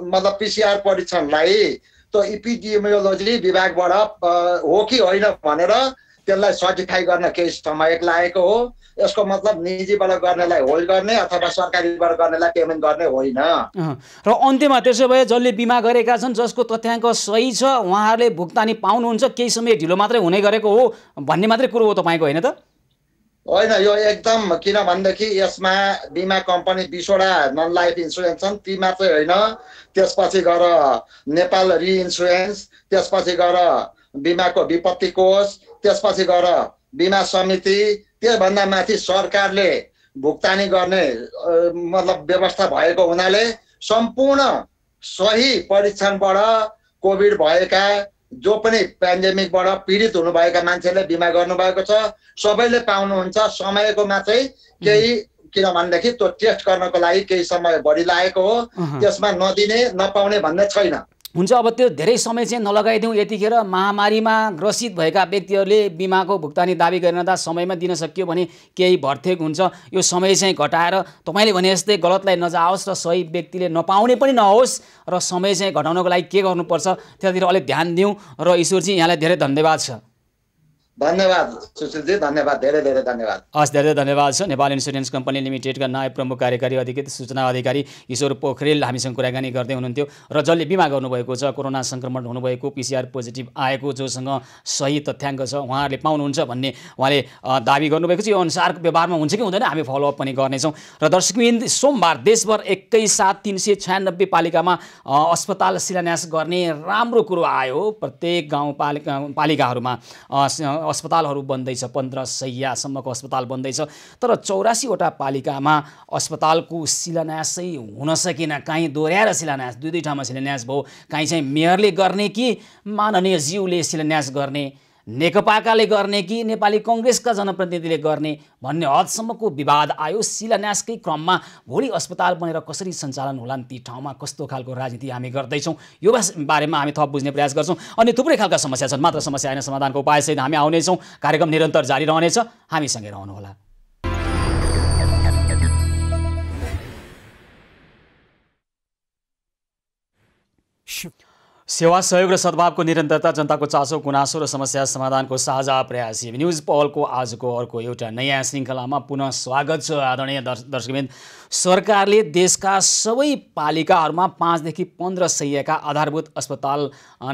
मतलब पिसिआर परीक्षणलाई त्यो इपिडिमियोलोजी विभागबाट हो कि होइन भनेर त्यसलाई सर्टिफाई गर्न केही समय लागेको हो। यसको मतलब निजीबाट गर्नेलाई होल्ड गर्ने अथवा सरकारीबाट गर्नेलाई पेमेन्ट गर्ने होइन। र अन्त्यमा त्यसो भए जसले बिमा गरेका छन् जसको तथ्याङ्क सही छ उहाँहरूले भुक्तानी पाउनुहुन्छ, केही समय ढिलो मात्रै हुने गरेको हो भन्ने मात्रै कुरो हो तपाईँको, होइन त? होइन, यो एकदम, किन भनेदेखि यसमा बिमा कम्पनी 20वटा नन लाइफ इन्सुरेन्स छन्, ती मात्रै होइन, त्यसपछि गएर नेपाल रिइन्सुरेन्स, त्यसपछि गएर बिमाको विपत्ति कोष, त्यसपछि गएर बिमा समिति, त्योभन्दा माथि सरकारले भुक्तानी गर्ने मतलब व्यवस्था भएको हुनाले सम्पूर्ण सही परीक्षणबाट कोभिड भएका जो पनि पेन्डेमिकबाट पीडित हुनुभएका मान्छेले बिमा गर्नुभएको छ सबैले पाउनुहुन्छ। समयको मात्रै केही, किनभनेदेखि त्यो टेस्ट गर्नको लागि केही समय बढी लागेको हो। त्यसमा नदिने नपाउने भन्ने छैन। हुन्छ, अब त्यो धेरै समय चाहिँ नलगाइदिउँ। यतिखेर महामारीमा ग्रसित भएका व्यक्तिहरूले बिमाको भुक्तानी दाबी गरिरहँदा समयमा दिन सकियो भने केही भर्तेक हुन्छ। यो समय चाहिँ घटाएर तपाईँले भने जस्तै गलतलाई नजाओस् र सही व्यक्तिले नपाउने पनि नहोस् र समय चाहिँ घटाउनको लागि के गर्नुपर्छ त्यतातिर अलिक ध्यान दिउँ। र ईश्वरजी यहाँलाई धेरै धन्यवाद छ। धन्यवाद सुशीलजी, धन्यवाद, धेरै धेरै धन्यवाद। हस्, धेरै धन्यवाद छ। नेपाल इन्सुरेन्स कम्पनी लिमिटेडका नायब प्रमुख कार्यकारी अधिकृत सूचना अधिकारी ईश्वर पोखरेल हामीसँग कुराकानी गर्दै हुनुहुन्थ्यो। र जसले बिमा गर्नुभएको छ, कोरोना सङ्क्रमण हुनुभएको, पिसिआर पोजिटिभ आएको, जोसँग सही तथ्याङ्क छ उहाँहरूले पाउनुहुन्छ भन्ने उहाँले दाबी गर्नुभएको छ। यो अनुसार व्यवहारमा हुन्छ कि हुँदैन हामी फलोअप पनि गर्नेछौँ। र दर्शकवृन्द, सोमबार देशभर एकैसाथ 396 पालिकामा अस्पताल शिलान्यास गर्ने राम्रो कुरो आयो। प्रत्येक गाउँपालिकाहरूमा अस्पतालहरू बन्दैछ, 15 शय्यासम्मको अस्पताल बन्दैछ। तर 84वटा पालिकामा अस्पतालको शिलान्यासै हुन सकेन। कहीँ दोहोऱ्याएर शिलान्यास, दुई ठाउँमा शिलान्यास भयो। कहीँ चाहिँ मेयरले गर्ने कि माननीय ज्यूले शिलान्यास गर्ने, नेकपाकाले गर्ने कि नेपाली कङ्ग्रेसका जनप्रतिनिधिले गर्ने भन्ने हदसम्मको विवाद आयो। शिलान्यासकै क्रममा भोलि अस्पताल बनेर कसरी सञ्चालन होलान्, ती ठाउँमा कस्तो खालको राजनीति हामी गर्दैछौँ, यो बारेमा हामी थप बुझ्ने प्रयास गर्छौँ। अनि थुप्रै खालका समस्या छन्, मात्र समस्या होइन समाधानको उपायसहित हामी आउनेछौँ। कार्यक्रम निरन्तर जारी रहनेछ, हामीसँगै रहनुहोला। सेवा सहयोग र सद्भावको निरन्तरता, जनताको चासो गुनासो र समस्या समाधानको साझा प्रयास न्युज पहलको आजको अर्को एउटा नयाँ श्रृङ्खलामा पुनः स्वागत छ। आदरणीय दर्शकवृन्द, सरकारले देशका सबै पालिकाहरूमा 5 देखि 15 शय्याका आधारभूत अस्पताल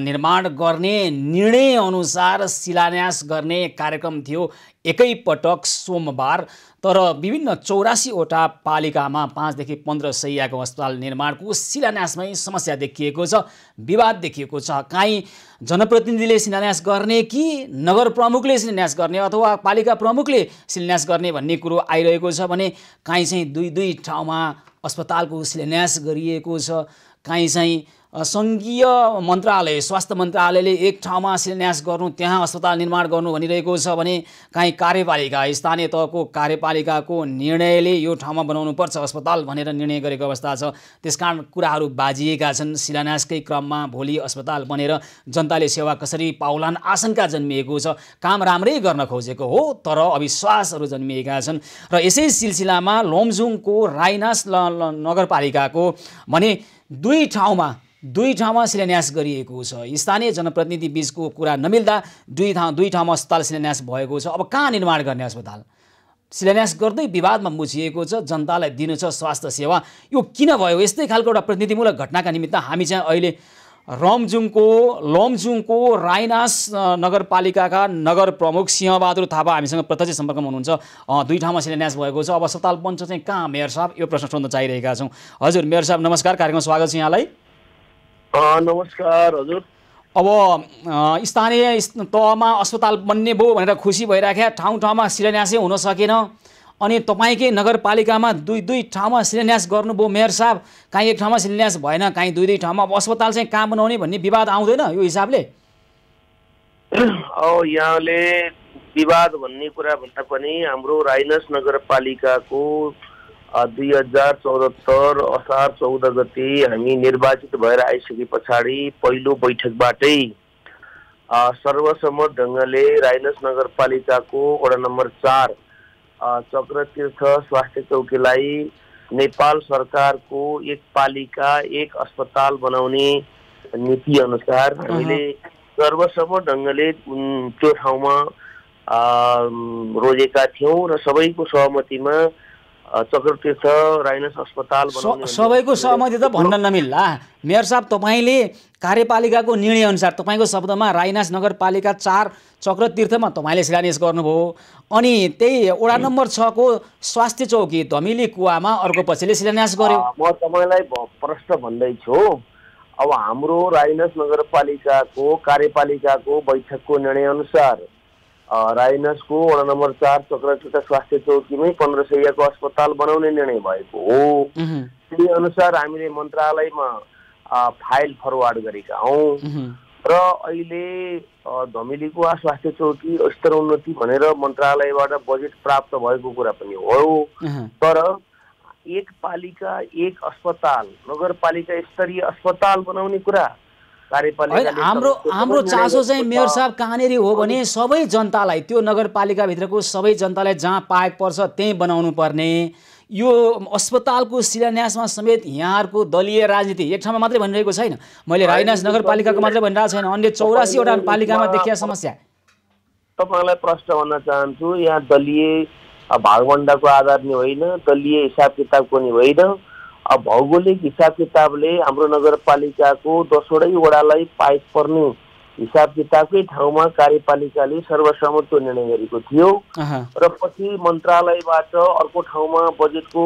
निर्माण गर्ने निर्णय अनुसार शिलान्यास गर्ने कार्यक्रम थियो एकैपटक सोमबार। तर विभिन्न 84वटा पालिकामा 5 देखि 15 शय्याको अस्पताल निर्माणको शिलान्यासमै समस्या देखिएको छ, विवाद देखिएको छ। काहीँ जनप्रतिनिधिले शिलान्यास गर्ने कि नगर प्रमुखले शिलान्यास गर्ने अथवा पालिका प्रमुखले शिलान्यास गर्ने भन्ने कुरो आइरहेको छ भने काहीँ चाहिँ दुई ठाउँमा अस्पतालको शिलान्यास गरिएको छ। काहीँ चाहिँ सङ्घीय मन्त्रालय स्वास्थ्य मन्त्रालयले एक ठाउँमा शिलान्यास गर्नु, त्यहाँ अस्पताल निर्माण गर्नु भनिरहेको छ भने काहीँ कार्यपालिका स्थानीय तहको कार्यपालिकाको निर्णयले यो ठाउँमा बनाउनुपर्छ अस्पताल भनेर निर्णय गरेको अवस्था छ। त्यसकारण कुराहरू बाजिएका छन्। शिलान्यासकै क्रममा भोलि अस्पताल बनेर जनताले सेवा कसरी पाउलान् आशंका जन्मिएको छ। काम राम्रै गर्न खोजेको हो तर अविश्वासहरू जन्मिएका छन्। र यसै सिलसिलामा लमजुङको राइनास नगरपालिकाको भने दुई ठाउँमा शिलान्यास गरिएको छ। स्थानीय जनप्रतिनिधि बीचको कुरा नमिल्दा दुई ठाउँमा अस्पताल शिलान्यास भएको छ। अब कहाँ निर्माण गर्ने अस्पताल? शिलान्यास गर्दै विवादमा मुछिएको छ। जनतालाई दिनु छ स्वास्थ्य सेवा, यो किन भयो? यस्तै खालको एउटा प्रतिनिधिमूलक घटनाका निमित्त हामी चाहिँ अहिले लमजुङको राइनास नगरपालिकाका नगर प्रमुख सिंहबहादुर थापा हामीसँग प्रत्यक्ष सम्पर्कमा हुनुहुन्छ। दुई ठाउँमा शिलान्यास भएको छ, अब अस्पताल बन्छ चाहिँ कहाँ मेयर साहब? यो प्रश्न सोध्न चाहिरहेका छौँ। हजुर मेयर साहब नमस्कार, कार्यक्रममा स्वागत छ यहाँलाई। नमस्कार हजुर। अब स्थानीय तहमा अस्पताल बन्ने भयो भनेर खुसी भइराख्या, ठाउँमा शिलान्यासै हुन सकेन अनि तपाईँकै नगरपालिकामा दुई ठाउँमा शिलान्यास गर्नुभयो मेयर साहब। काहीँ एक ठाउँमा शिलान्यास भएन, काहीँ दुई ठाउँमा। अब अस्पताल चाहिँ कहाँ बनाउने भन्ने विवाद आउँदैन यो हिसाबले? यहाँले विवाद भन्ने कुरा भन्दा पनि हाम्रो राइनास नगरपालिकाको 2074 असार 14 गते हामी निर्वाचित भएर आइसके पछाडि पहिलो बैठकबाटै सर्वसम्मत ढङ्गले राइनास नगरपालिकाको वडा नम्बर 4 चक्रतीर्थ स्वास्थ्य चौकीलाई नेपाल सरकारको एक पालिका एक अस्पताल बनाउने नीति अनुसार हामीले सर्वसम्मत ढङ्गले त्यो ठाउँमा रोजेका थियौँ र सबैको सहमतिमा चक्रतीर्थ राइनास अस्पताल बनाउने। सबैको सहमति त भन्न नमिल्ला मेयर साहब। तपाईँले कार्यपालिकाको निर्णय अनुसार तपाईँको शब्दमा राइनास नगरपालिका 4 चक्रतीर्थमा तपाईँले शिलान्यास गर्नुभयो अनि त्यही वडा नम्बर 6 को स्वास्थ्य चौकी धमिली कुवामा अर्को पछिले शिलान्यास गर्यो। म तपाईँलाई प्रश्न भन्दैछु, अब हाम्रो राइनास नगरपालिकाको कार्यपालिकाको बैठकको निर्णय अनुसार राइनासको वडा नम्बर 4 चक्रतीर्थ स्वास्थ्य चौकीमै 15 शय्याको अस्पताल बनाउने निर्णय भएको हो। त्यही अनुसार हामीले मन्त्रालयमा फाइल फरवार्ड गरेका हौँ र अहिले धमिलीकुवा स्वास्थ्य चौकी स्तरोन्नति भनेर मन्त्रालयबाट बजेट प्राप्त भएको कुरा पनि हो। तर एक पालिका एक अस्पताल नगरपालिका स्तरीय अस्पताल बनाउने कुरा हाम्रो चासो चाहिँ मेयर साहब कहाँनिर हो भने सबै जनतालाई, त्यो नगरपालिकाभित्रको सबै जनतालाई जहाँ पाएको पर्छ त्यहीँ बनाउनु पर्ने। यो अस्पतालको शिलान्यासमा समेत यहाँहरूको दलीय राजनीति एक ठाउँमा मात्रै भनिरहेको छैन। मैले राइनास नगरपालिकाको मात्रै भनिरहेको छैन, अन्य 84वटा पालिकामा देखिया समस्या। तपाईँलाई प्रश्न भन्न चाहन्छु, यहाँ दलीय भागवण्डाको आधार नि होइन, दलीय हिसाब किताबको नि होइन। अब भौगोलिक हिसाब किताबले हाम्रो नगरपालिकाको 10वटै वडालाई पाइक पर्ने हिसाब किताबकै ठाउँमा कार्यपालिकाले सर्वसम्मतको निर्णय गरेको थियो र पछि मन्त्रालयबाट अर्को ठाउँमा बजेटको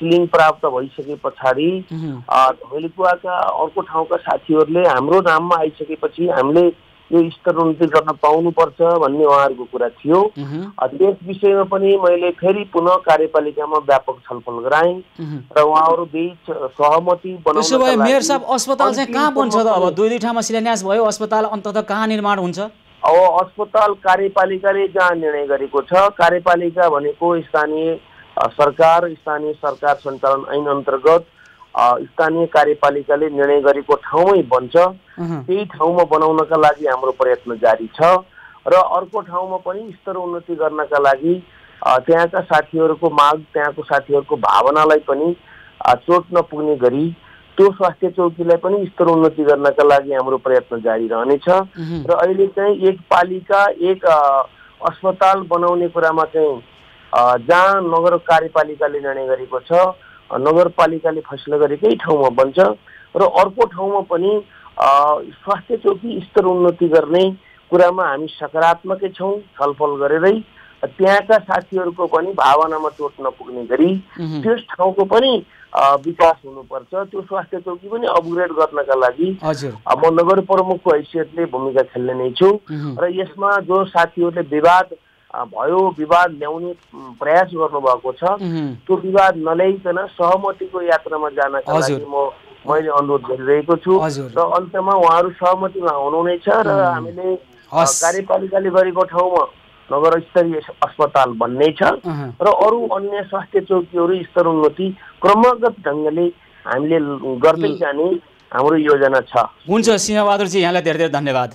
सिलिङ प्राप्त भइसके पछाडि धमिलीकुवाका अर्को ठाउँका साथीहरूले हाम्रो नाममा आइसकेपछि हामीले यो स्तरोन्नति गर्न पाउनुपर्छ भन्ने उहाँहरूको कुरा थियो। त्यस विषयमा पनि मैले फेरि पुनः कार्यपालिकामा व्यापक छलफल गराएँ र उहाँहरू बीच सहमति बनाउन। त्यसो भए मेयर साहब अस्पताल चाहिँ कहाँ बन्छ त? अब दुई ठाउँमा शिलान्यास भयो, अस्पताल अन्ततः कहाँ निर्माण हुन्छ? अब अस्पताल कार्यपालिकाले जहाँ निर्णय गरेको छ, कार्यपालिका भनेको स्थानीय सरकार सञ्चालन ऐन अन्तर्गत स्थानीय कार्यपालिकाले निर्णय गरेको ठाउँमै बन्छ। त्यही ठाउँमा बनाउनका लागि हाम्रो प्रयत्न जारी छ र अर्को ठाउँमा पनि स्तरोन्नति गर्नका लागि त्यहाँका साथीहरूको माग, त्यहाँको साथीहरूको भावनालाई पनि चोट नपुग्ने गरी त्यो स्वास्थ्य चौकीलाई पनि स्तरोन्नति गर्नका लागि हाम्रो प्रयत्न जारी रहनेछ र अहिले चाहिँ एक पालिका एक अस्पताल बनाउने कुरामा चाहिँ जहाँ नगर कार्यपालिकाले निर्णय गरेको छ नगरपालिकाले फैसला गरेकै ठाउँमा बन्छ र अर्को ठाउँमा पनि स्वास्थ्य चौकी स्तरोन्नति गर्ने कुरामा हामी सकारात्मकै छौँ छलफल गरेरै त्यहाँका साथीहरूको पनि भावनामा चोट नपुग्ने गरी त्यस ठाउँको पनि विकास हुनुपर्छ त्यो स्वास्थ्य चौकी पनि अपग्रेड गर्नका लागि म नगर प्रमुखको हैसियतले भूमिका खेल्ने नै छु र यसमा जो साथीहरूले विवाद ल्याउने प्रयास गर्नुभएको छ त्यो विवाद नल्याइकन सहमतिको यात्रामा जानका लागि मैले अनुरोध गरिरहेको छु र अन्तमा उहाँहरू सहमतिमा हुनुहुनेछ र हामीले कार्यपालिकाले गरेको ठाउँमा नगर स्तरीय अस्पताल बन्ने छ र अरू अन्य स्वास्थ्य चौकीहरू स्तरोन्नति क्रमगत ढङ्गले हामीले गर्दै जाने हाम्रो योजना छ। हुन्छ सिंहबहादुरजी, यहाँलाई धेरै धेरै धन्यवाद।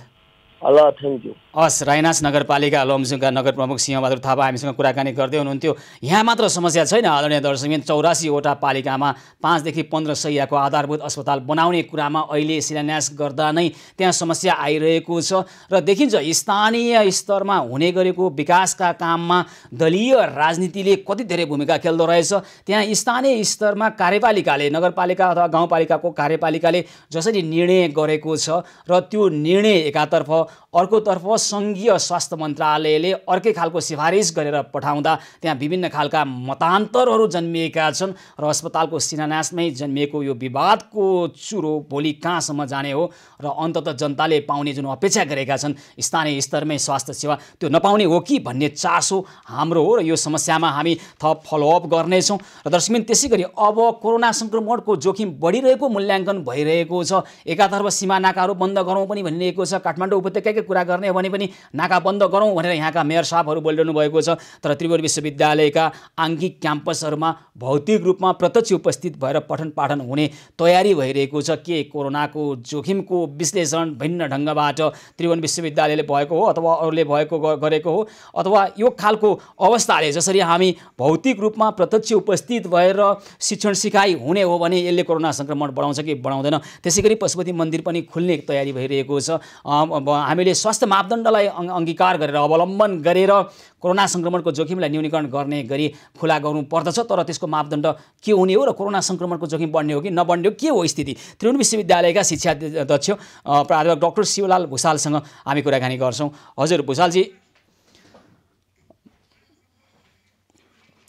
ल थ्याङ्क यू। हस्, राइनास नगरपालिका लमजुङका नगर प्रमुख सिंहबहादुर थापा हामीसँग कुराकानी गर्दै हुनुहुन्थ्यो। यहाँ मात्र समस्या छैन आदरणीय दर्शकबिन, 84वटा पालिकामा 5 देखि 15 शैय्याको आधारभूत अस्पताल बनाउने कुरामा अहिले शिलान्यास गर्दा नै त्यहाँ समस्या आइरहेको छ र देखिन्छ स्थानीय स्तरमा हुने गरेको विकासका काममा दलीय राजनीतिले कति धेरै भूमिका खेल्दो रहेछ। त्यहाँ स्थानीय स्तरमा कार्यपालिकाले नगरपालिका अथवा गाउँपालिकाको कार्यपालिकाले जसरी निर्णय गरेको छ र त्यो निर्णय एकातर्फ, अर्कोतर्फ सङ्घीय स्वास्थ्य मन्त्रालयले अर्कै खालको सिफारिस गरेर पठाउँदा त्यहाँ विभिन्न खालका मतान्तरहरू जन्मिएका छन् र अस्पतालको शिलान्यासमै जन्मिएको यो विवादको चुरो भोलि कहाँसम्म जाने हो र अन्ततः जनताले पाउने जुन अपेक्षा गरेका छन् स्थानीय स्तरमै स्वास्थ्य सेवा त्यो नपाउने हो कि भन्ने चासो हाम्रो हो र यो समस्यामा हामी थप फलोअप गर्नेछौँ। र दर्शकबिन, त्यसै गरी अब कोरोना सङ्क्रमणको जोखिम बढिरहेको मूल्याङ्कन भइरहेको छ। एकातर्फ सीमा नाकाहरू बन्द गरौँ पनि भनिरहेको छ, काठमाडौँ उपत्यकाकै कुरा गर्ने हो भने पनि नाका बन्द गरौँ भनेर यहाँका मेयर साहबहरू बोलिरहनु भएको छ। तर त्रिभुवन विश्वविद्यालयका आङ्गिक क्याम्पसहरूमा भौतिक रूपमा प्रत्यक्ष उपस्थित भएर पठन पाठन हुने तयारी भइरहेको छ। के कोरोनाको जोखिमको विश्लेषण भिन्न ढङ्गबाट त्रिभुवन विश्वविद्यालयले भएको हो अथवा अरूले गरेको हो, अथवा यो खालको अवस्थाले जसरी हामी भौतिक रूपमा प्रत्यक्ष उपस्थित भएर शिक्षण सिकाइ हुने हो भने यसले कोरोना सङ्क्रमण बढाउँछ कि बढाउँदैन। त्यसै गरी पशुपति मन्दिर पनि खुल्ने तयारी भइरहेको छ। हामीले स्वास्थ्य मापदण्डलाई अङ्गीकार गरेर अवलम्बन गरेर कोरोना सङ्क्रमणको जोखिमलाई न्यूनीकरण गर्ने गरी खुला गर्नु पर्दछ। तर त्यसको मापदण्ड के हुने हो र कोरोना सङ्क्रमणको जोखिम बढ्ने हो कि नबढ्ने हो, के हो स्थिति? त्रिभुवन विश्वविद्यालयका शिक्षा अध्यक्ष प्राध्यापक डाक्टर शिवलाल भुषालसँग हामी कुराकानी गर्छौँ। हजुर भुषालजी,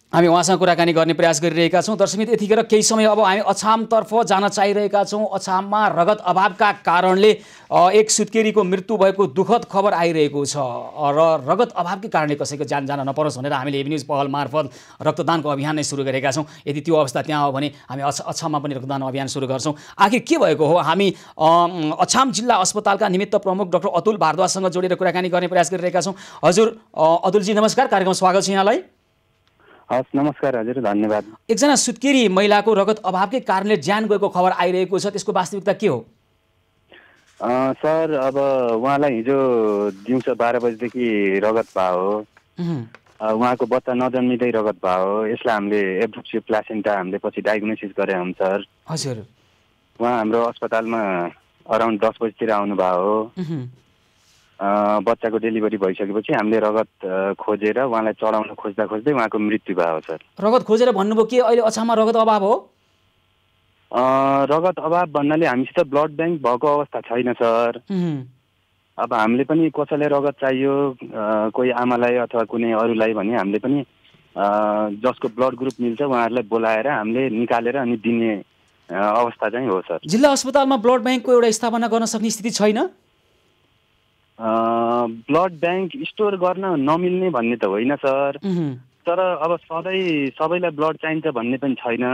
हामी उहाँसँग कुराकानी गर्ने प्रयास गरिरहेका छौँ। दर्शकबिन, यतिखेर केही समय अब हामी अछामतर्फ जान चाहिरहेका छौँ। अछाममा रगत अभावका कारणले एक सुत्केरीको मृत्यु भएको दुःखद खबर आइरहेको छ र रगत अभावकै कारणले कसैको ज्यान जान नपरोस् भनेर हामीले एभी न्युज पहल मार्फत रक्तदानको अभियान नै सुरु गरेका छौँ। यदि त्यो अवस्था त्यहाँ हो भने हामी अछाममा पनि रक्तदान अभियान सुरु गर्छौँ। आखिर के भएको हो? हामी अछाम जिल्ला अस्पतालका निमित्त प्रमुख डाक्टर अतुल भारद्वाजसँग जोडेर कुराकानी गर्ने प्रयास गरिरहेका छौँ। हजुर अतुलजी, नमस्कार, कार्यक्रम स्वागत छ यहाँलाई। हस्, नमस्कार हजुर, धन्यवाद। एकजना सुत्केरी महिलाको रगत अभावकै कारणले ज्यान गएको खबर आइरहेको छ, त्यसको वास्तविकता के हो? सर, अब उहाँलाई हिजो दिउँसो 12 बजेदेखि रगत भयो। उहाँको बच्चा नजन्मिँदै रगत भयो। यसलाई हामीले एब्रुप्सिभ प्लासेन्टा हामीले पछि डायग्नोसिस गरे हौँ सर। हजुर, उहाँ हाम्रो अस्पतालमा अराउन्ड 10 बजीतिर आउनुभयो। बच्चाको डेलिभरी भइसकेपछि हामीले रगत खोजेर उहाँलाई चढाउन खोज्दा खोज्दै उहाँको मृत्यु भयो सर। रगत खोजेर भन्नुभयो कि अहिले अछाममा रगत अभाव हो? रगत अभाव भन्नाले हामीसित ब्लड ब्याङ्क भएको अवस्था छैन सर। अब हामीले पनि कसैलाई रगत चाहियो, कोही आमालाई अथवा कुनै अरूलाई भने हामीले पनि जसको ब्लड ग्रुप मिल्छ उहाँहरूलाई बोलाएर हामीले निकालेर अनि दिने अवस्था चाहिँ हो सर। जिल्ला अस्पतालमा ब्लड ब्याङ्कको एउटा स्थापना गर्न सक्ने स्थिति छैन? ब्लड ब्याङ्क स्टोर गर्न नमिल्ने भन्ने त होइन सर, तर अब सबैलाई ब्लड चाहिन्छ भन्ने पनि छैन।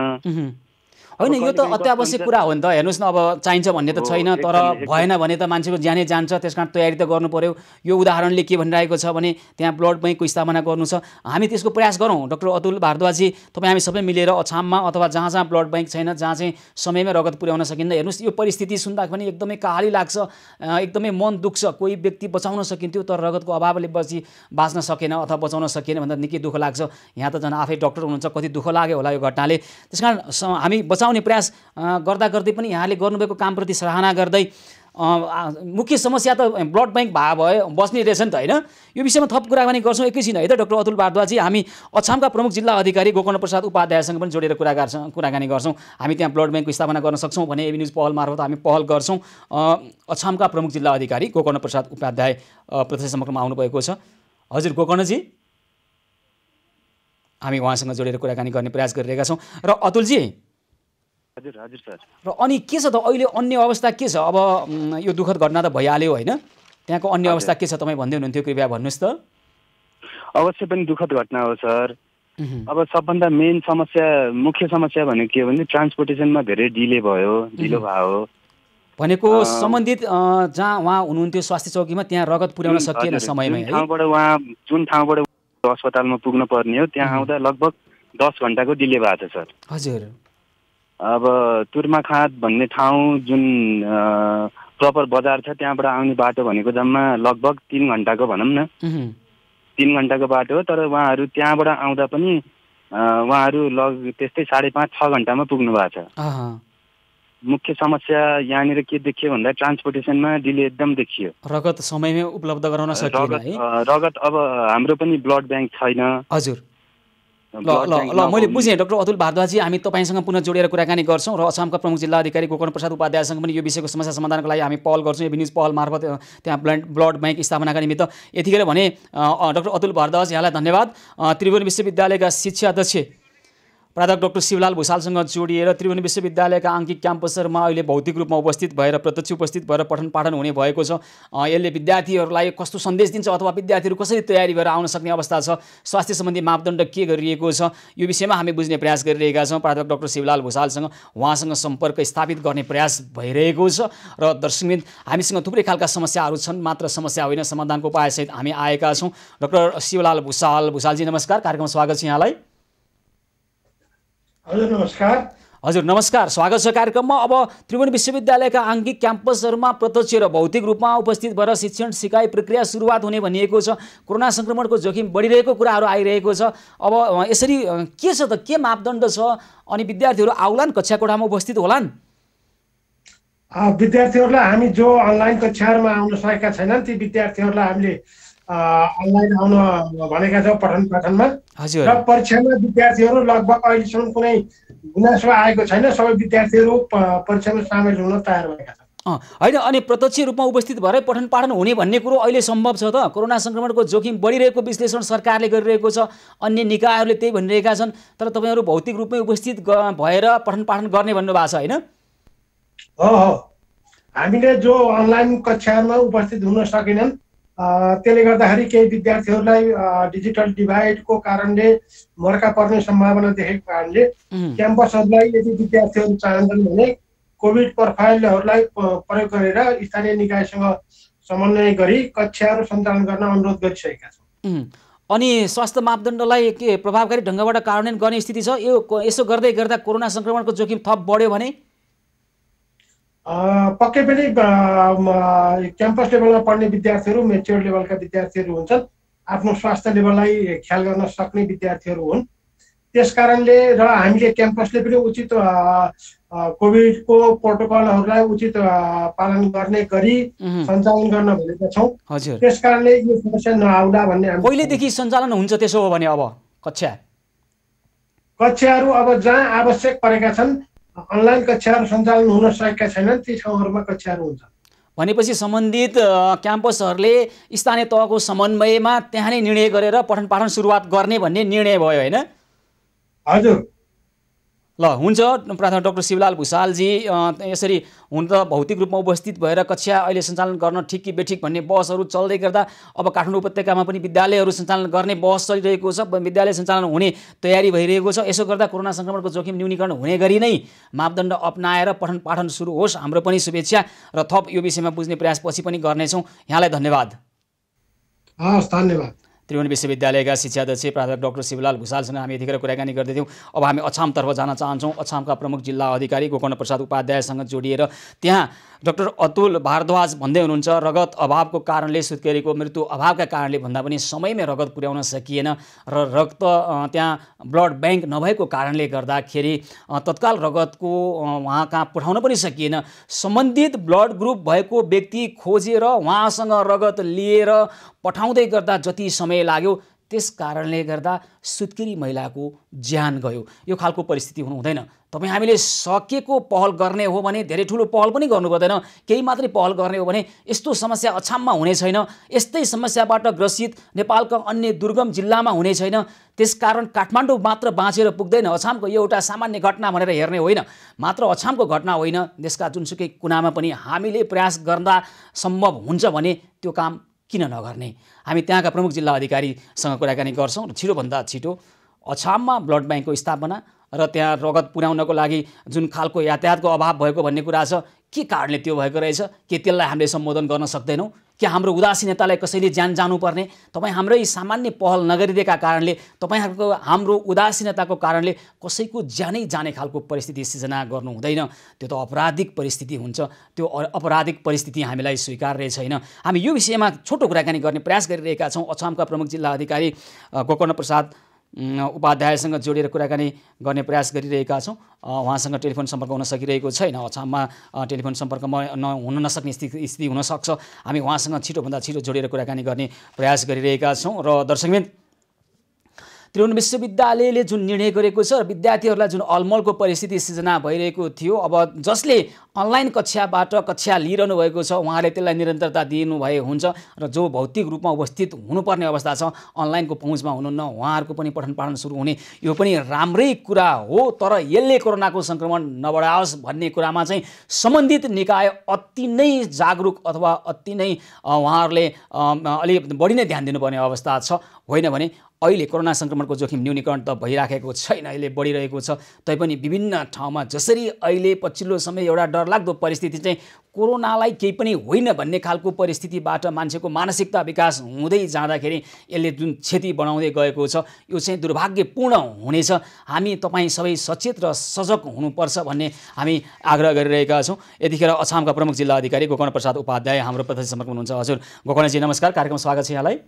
होइन, यो त अत्यावश्यक कुरा हो नि त। हेर्नुहोस् न, अब चाहिन्छ भन्ने त छैन, तर भएन भने त मान्छेको ज्यानै जान्छ। त्यस कारण तयारी त गर्नु पर्यो। यो उदाहरणले के भनिरहेको छ भने त्यहाँ ब्लड ब्याङ्कको स्थापना गर्नु छ। हामी त्यसको प्रयास गरौँ। डाक्टर अतुल भारद्वाजी, तपाईँ हामी सबै मिलेर अछाममा अथवा जहाँ जहाँ ब्लड ब्याङ्क छैन, जहाँ चाहिँ समयमै रगत पुर्याउन सकिन्न, हेर्नुहोस् यो परिस्थिति सुन्दा पनि एकदमै काहाली लाग्छ, एकदमै मन दुख्छ। कोही व्यक्ति बचाउन सकिन्थ्यो तर रगतको अभावले बाँच्न सकेन अथवा बचाउन सकेन भन्दा निकै दुःख लाग्छ। यहाँ त झन् आफै डाक्टर हुनुहुन्छ, कति दुःख लाग्यो होला यो घटनाले। त्यस कारण हामी बचाउने प्रयास गर्दा गर्दै पनि यहाँले गर्नुभएको कामप्रति सराहना गर्दै मुख्य समस्या त ब्लड ब्याङ्क भयो बस्ने रहेछ नि त होइन? यो विषयमा थप कुराकानी गर्छौँ एकैछिन है त। डाक्टर अतुल भारद्वाजी, हामी अछामका प्रमुख जिल्ला अधिकारी गोकर्ण प्रसाद उपाध्यायसँग पनि जोडेर कुराकानी गर्छौँ। हामी त्यहाँ ब्लड ब्याङ्कको स्थापना गर्न सक्छौँ भने एबी न्युज पहल मार्फत हामी पहल गर्छौँ। अछामका प्रमुख जिल्ला अधिकारी गोकर्ण प्रसाद उपाध्याय प्रत्यक्ष समक्रमा आउनुभएको छ। हजुर गोकर्णजी, हामी उहाँसँग जोडेर कुराकानी गर्ने प्रयास गरिरहेका छौँ। र अतुलजी, हजुर हजुर सर, र अनि के छ त अहिले अन्य अवस्था के छ? अब यो दुःखद घटना त भइहाल्यो होइन, त्यहाँको अन्य अवस्था के छ तपाईँ भन्दै हुनुहुन्थ्यो, कृपया भन्नुहोस् त। अवश्य पनि दुःखद घटना हो सर। अब सबभन्दा मेन समस्या, मुख्य समस्या भनेको के हो भने ट्रान्सपोर्टेसनमा धेरै ढिलो भयो भनेको सम्बन्धित जहाँ उहाँ हुनुहुन्थ्यो स्वास्थ्य चौकीमा त्यहाँ रगत पुर्याउन सकिएन समयमै। जुन ठाउँबाट अस्पतालमा पुग्नु पर्ने हो त्यहाँ आउँदा लगभग 10 घण्टाको डिले भएको छ सर। हजुर। अब तुर्माखाँद भन्ने ठाउँ जुन प्रपर बजार छ त्यहाँबाट आउने बाटो भनेको जम्मा लगभग 3 घण्टाको भनौँ न, 3 घण्टाको बाटो हो। तर उहाँहरू त्यहाँबाट आउँदा पनि उहाँहरू त्यस्तै 5.5-6 घण्टामा पुग्नु भएको छ। मुख्य समस्या यहाँनिर के देखियो भन्दा ट्रान्सपोर्टेसनमा डिले एकदम देखियो। रगत समयमै उपलब्ध गराउन सकिएन है? रगत अब हाम्रो पनि ब्लड ब्याङ्क छैन। हजुर। ल मैले बुझेँ डाक्टर अतुल भारद्वाजी, हामी तपाईँसँग पुनः जोडेर कुराकानी गर्छौँ र अछामका प्रमुख जिल्ला अधिकारी गोकर्ण प्रसाद उपाध्यायसँग पनि यो विषयको समस्या समाधानको लागि हामी पहल गर्छौँ। एबी न्युज पहल मार्फत त्यहाँ ब्लड ब्याङ्क स्थापनाका निमित्त। यतिखेर भने डाक्टर अतुल भारद्वाज यहाँलाई धन्यवाद। त्रिभुवन विश्वविद्यालयका शिक्षा अध्यक्ष प्राध्यापक डाक्टर शिवलाल भुसालसँग जोडिएर त्रिभुवन विश्वविद्यालयका आङ्किक क्याम्पसहरूमा अहिले भौतिक रूपमा उपस्थित भएर प्रत्यक्ष उपस्थित भएर पठन पाठन हुने भएको छ। यसले विद्यार्थीहरूलाई कस्तो सन्देश दिन्छ अथवा विद्यार्थीहरू कसरी तयारी भएर आउन सक्ने अवस्था छ, स्वास्थ्य सम्बन्धी मापदण्ड के गरिएको छ, यो विषयमा हामी बुझ्ने प्रयास गरिरहेका छौँ। प्राध्यापक डाक्टर शिवलाल भुसालसँग उहाँसँग सम्पर्क स्थापित गर्ने प्रयास भइरहेको छ। र दर्शकवृन्द, हामीसँग थुप्रै खालका समस्याहरू छन्, मात्र समस्या होइन समाधानको उपायसहित हामी आएका छौँ। डाक्टर शिवलाल भुसालजी नमस्कार, कार्यक्रममा स्वागत छ यहाँलाई। हजुर नमस्कार। हजुर नमस्कार, स्वागत छ कार्यक्रममा। अब त्रिभुवन विश्वविद्यालयका आङ्किक क्याम्पसहरूमा प्रत्यक्ष र भौतिक रूपमा उपस्थित भएर शिक्षण सिकाइ प्रक्रिया सुरुवात हुने भनिएको छ। कोरोना सङ्क्रमणको जोखिम बढिरहेको कुराहरू आइरहेको छ। अब यसरी के छ त, के मापदण्ड छ? अनि विद्यार्थीहरू आउलान्, कक्षा कोठामा उपस्थित होलान्? विद्यार्थीहरूलाई हामी जो अनलाइन कक्षाहरूमा आउन सकेका छैनन् ती विद्यार्थीहरूलाई हामीले अनलाइन आउन भनेका छौँ पठन पाठनमा। हजुर। र परीक्षामा विद्यार्थीहरू लगभग अहिलेसम्म कुनै गुनासो आएको छैन, सबै विद्यार्थीहरू परीक्षामा सामेल हुन तयार भएका छन्। होइन, अनि प्रत्यक्ष रूपमा उपस्थित भएरै पठन पाठन हुने भन्ने कुरो अहिले सम्भव छ त? कोरोना सङ्क्रमणको जोखिम बढिरहेको विश्लेषण सरकारले गरिरहेको छ, अन्य निकायहरूले त्यही भनिरहेका छन्, तर तपाईँहरू भौतिक रूपमै उपस्थित भएर पठन पाठन गर्ने भन्नुभएको छ होइन? हो, हामीले जो अनलाइन कक्षाहरूमा उपस्थित हुन सकेनन् त्यसले गर्दाखेरि केही विद्यार्थीहरूलाई डिजिटल डिभाइडको कारणले मर्का पर्ने सम्भावना देखेको कारणले क्याम्पसहरूलाई यदि विद्यार्थीहरू चाहन्छन् भने कोभिड प्रोफाइलहरूलाई प्रयोग गरेर स्थानीय निकायसँग समन्वय गरी कक्षाहरू सञ्चालन गर्न अनुरोध गरिसकेका छौँ। अनि स्वास्थ्य मापदण्डलाई के प्रभावकारी ढङ्गबाट कार्यान्वयन गर्ने स्थिति छ? यो यसो गर्दै गर्दा कोरोना सङ्क्रमणको जोखिम थप बढ्यो भने? पक्कै पनि क्याम्पस लेभलमा पढ्ने विद्यार्थीहरू मेच्योर लेभलका विद्यार्थीहरू हुन्छन्, आफ्नो स्वास्थ्य लेभललाई ख्याल गर्न सक्ने विद्यार्थीहरू हुन्। त्यस कारणले र हामीले क्याम्पसले पनि उचित कोभिडको प्रोटोकलहरूलाई उचित पालन गर्ने गरी सञ्चालन गर्न भनेका छौँ। त्यस कारणले यो समस्या नआउला भन्ने कहिलेदेखि सञ्चालन हुन्छ त्यसो हो भने? अब कक्षाहरू अब जहाँ आवश्यक परेका छन् अनलाइन कक्षाहरू सञ्चालन हुन सकेका छैनन् ती ठाउँहरूमा कक्षाहरू हुन्छ भनेपछि सम्बन्धित क्याम्पसहरूले स्थानीय तहको समन्वयमा त्यहाँ नै निर्णय गरेर पठन पाठन सुरुवात गर्ने भन्ने निर्णय भयो होइन? हजुर। ल हुन्छ प्राध्यापक डाक्टर शिवलाल भुसालजी, यसरी हुन त भौतिक रूपमा उपस्थित भएर कक्षा अहिले सञ्चालन गर्न ठिक कि बेठिक भन्ने बहसहरू चल्दै गर्दा अब काठमाडौँ उपत्यकामा पनि विद्यालयहरू सञ्चालन गर्ने बहस चलिरहेको छ, विद्यालय सञ्चालन हुने तयारी भइरहेको छ। यसो गर्दा कोरोना सङ्क्रमणको जोखिम न्यूनीकरण हुने गरी नै मापदण्ड अपनाएर पठन पाठन सुरु होस्, हाम्रो पनि शुभेच्छा र थप यो विषयमा बुझ्ने प्रयास पछि पनि गर्नेछौँ। यहाँलाई धन्यवाद। हस्, धन्यवाद। त्रिभुवन विश्वविद्यालयका शिक्षाध्यक्ष प्राध्यापक डाक्टर शिवलाल भुषालसँग हामी यतिखेर कुराकानी गर्दै थियौँ। अब हामी अछामतर्फ जान चाहन्छौँ। अछामका प्रमुख जिल्ला अधिकारी गोकर्ण प्रसाद उपाध्यायसँग जोडिएर त्यहाँ डाक्टर अतुल भारद्वाज भन्दै हुनुहुन्छ रगत अभावको कारणले सुत्केरीको मृत्यु अभावका कारणले भन्दा पनि समयमै रगत पुर्याउन सकिएन र रगत त्यहाँ ब्लड ब्याङ्क नभएको कारणले गर्दाखेरि तत्काल रगतको उहाँ कहाँ पठाउन पनि सकिएन। सम्बन्धित ब्लड ग्रुप भएको व्यक्ति खोजेर उहाँसँग रगत लिएर पठाउँदै गर्दा जति समय लाग्यो त्यस कारणले गर्दा सुत्केरी महिलाको ज्यान गयो। यो खालको परिस्थिति हुनु हुँदैन। तपाईँ हामीले सकेको पहल गर्ने हो भने धेरै ठुलो पहल पनि गर्नु पर्दैन, केही मात्रै पहल गर्ने हो भने यस्तो समस्या अछाममा हुने छैन। यस्तै समस्याबाट ग्रसित नेपालका अन्य दुर्गम जिल्लामा हुने छैन। त्यसकारण काठमाडौँ मात्र बाँचेर पुग्दैन। अछामको यो एउटा सामान्य घटना भनेर हेर्ने होइन। मात्र अछामको घटना होइन, देशका जुनसुकै कुनामा पनि हामीले प्रयास गर्दा सम्भव हुन्छ भने त्यो काम किन नगर्ने। हामी त्यहाँका प्रमुख जिल्ला अधिकारीसँग कुराकानी गर्छौँ र छिटोभन्दा छिटो अछाममा ब्लड ब्याङ्कको स्थापना र त्यहाँ रगत पुर्याउनको लागि जुन खालको यातायातको अभाव भएको भन्ने कुरा छ, के कारणले त्यो भएको रहेछ, के त्यसलाई हामीले सम्बोधन गर्न सक्दैनौँ? के हाम्रो उदासीनतालाई कसैले ज्यान जानुपर्ने? तपाईँ हाम्रै सामान्य पहल नगरिदिएका कारणले, तपाईँहरूको हाम्रो उदासीनताको कारणले कसैको ज्यानै जाने खालको परिस्थिति सिर्जना गर्नु हुँदैन। त्यो त अपराधिक परिस्थिति हुन्छ। त्यो अपराधिक परिस्थिति हामीलाई स्वीकार्य छैन। हामी यो विषयमा छोटो कुराकानी गर्ने प्रयास गरिरहेका छौँ। अछामका प्रमुख जिल्ला अधिकारी गोकर्ण प्रसाद उपाध्यायसँग जोडिएर कुराकानी गर्ने प्रयास गरिरहेका छौँ। उहाँसँग टेलिफोन सम्पर्क हुन सकिरहेको छैन। अछाममा टेलिफोन सम्पर्कमा हुन नसक्ने स्थिति हुनसक्छ। हामी उहाँसँग छिटोभन्दा छिटो जोडिएर कुराकानी गर्ने प्रयास गरिरहेका छौँ। र दर्शकवृन्द, त्रिभुवन विश्वविद्यालयले जुन निर्णय गरेको छ र विद्यार्थीहरूलाई जुन अलमलको परिस्थिति सिर्जना भइरहेको थियो, अब जसले अनलाइन कक्षाबाट कक्षा लिइरहनु भएको छ उहाँले त्यसलाई निरन्तरता दिनुभए हुन्छ र जो भौतिक रूपमा उपस्थित हुनुपर्ने अवस्था छ, अनलाइनको पहुँचमा हुनुहुन्न, उहाँहरूको पनि पठन पाठन सुरु हुने यो पनि राम्रै कुरा हो। तर यसले कोरोनाको सङ्क्रमण नबढाओस् भन्ने कुरामा चाहिँ सम्बन्धित निकाय अति नै जागरुक अथवा अति नै उहाँहरूले अलि बढी नै ध्यान दिनुपर्ने अवस्था छ। होइन भने अहिले कोरोना सङ्क्रमणको जोखिम न्यूनीकरण त भइराखेको छैन, अहिले बढिरहेको छ। तैपनि विभिन्न ठाउँमा जसरी अहिले पछिल्लो समय एउटा डरलाग्दो परिस्थिति चाहिँ कोरोनालाई केही पनि होइन भन्ने खालको परिस्थितिबाट मान्छेको मानसिकता विकास हुँदै जाँदाखेरि यसले जुन क्षति बनाउँदै गएको छ यो चाहिँ दुर्भाग्यपूर्ण हुनेछ। हामी तपाईँ सबै सचेत र सजग हुनुपर्छ भन्ने हामी आग्रह गरिरहेका छौँ। यतिखेर अछामका प्रमुख जिल्ला अधिकारी गोकर्ण प्रसाद उपाध्याय हाम्रो प्रत्यक्ष सम्पर्कमा हुनुहुन्छ। हजुर गोकर्णजी नमस्कार, कार्यक्रम स्वागत छ यहाँलाई।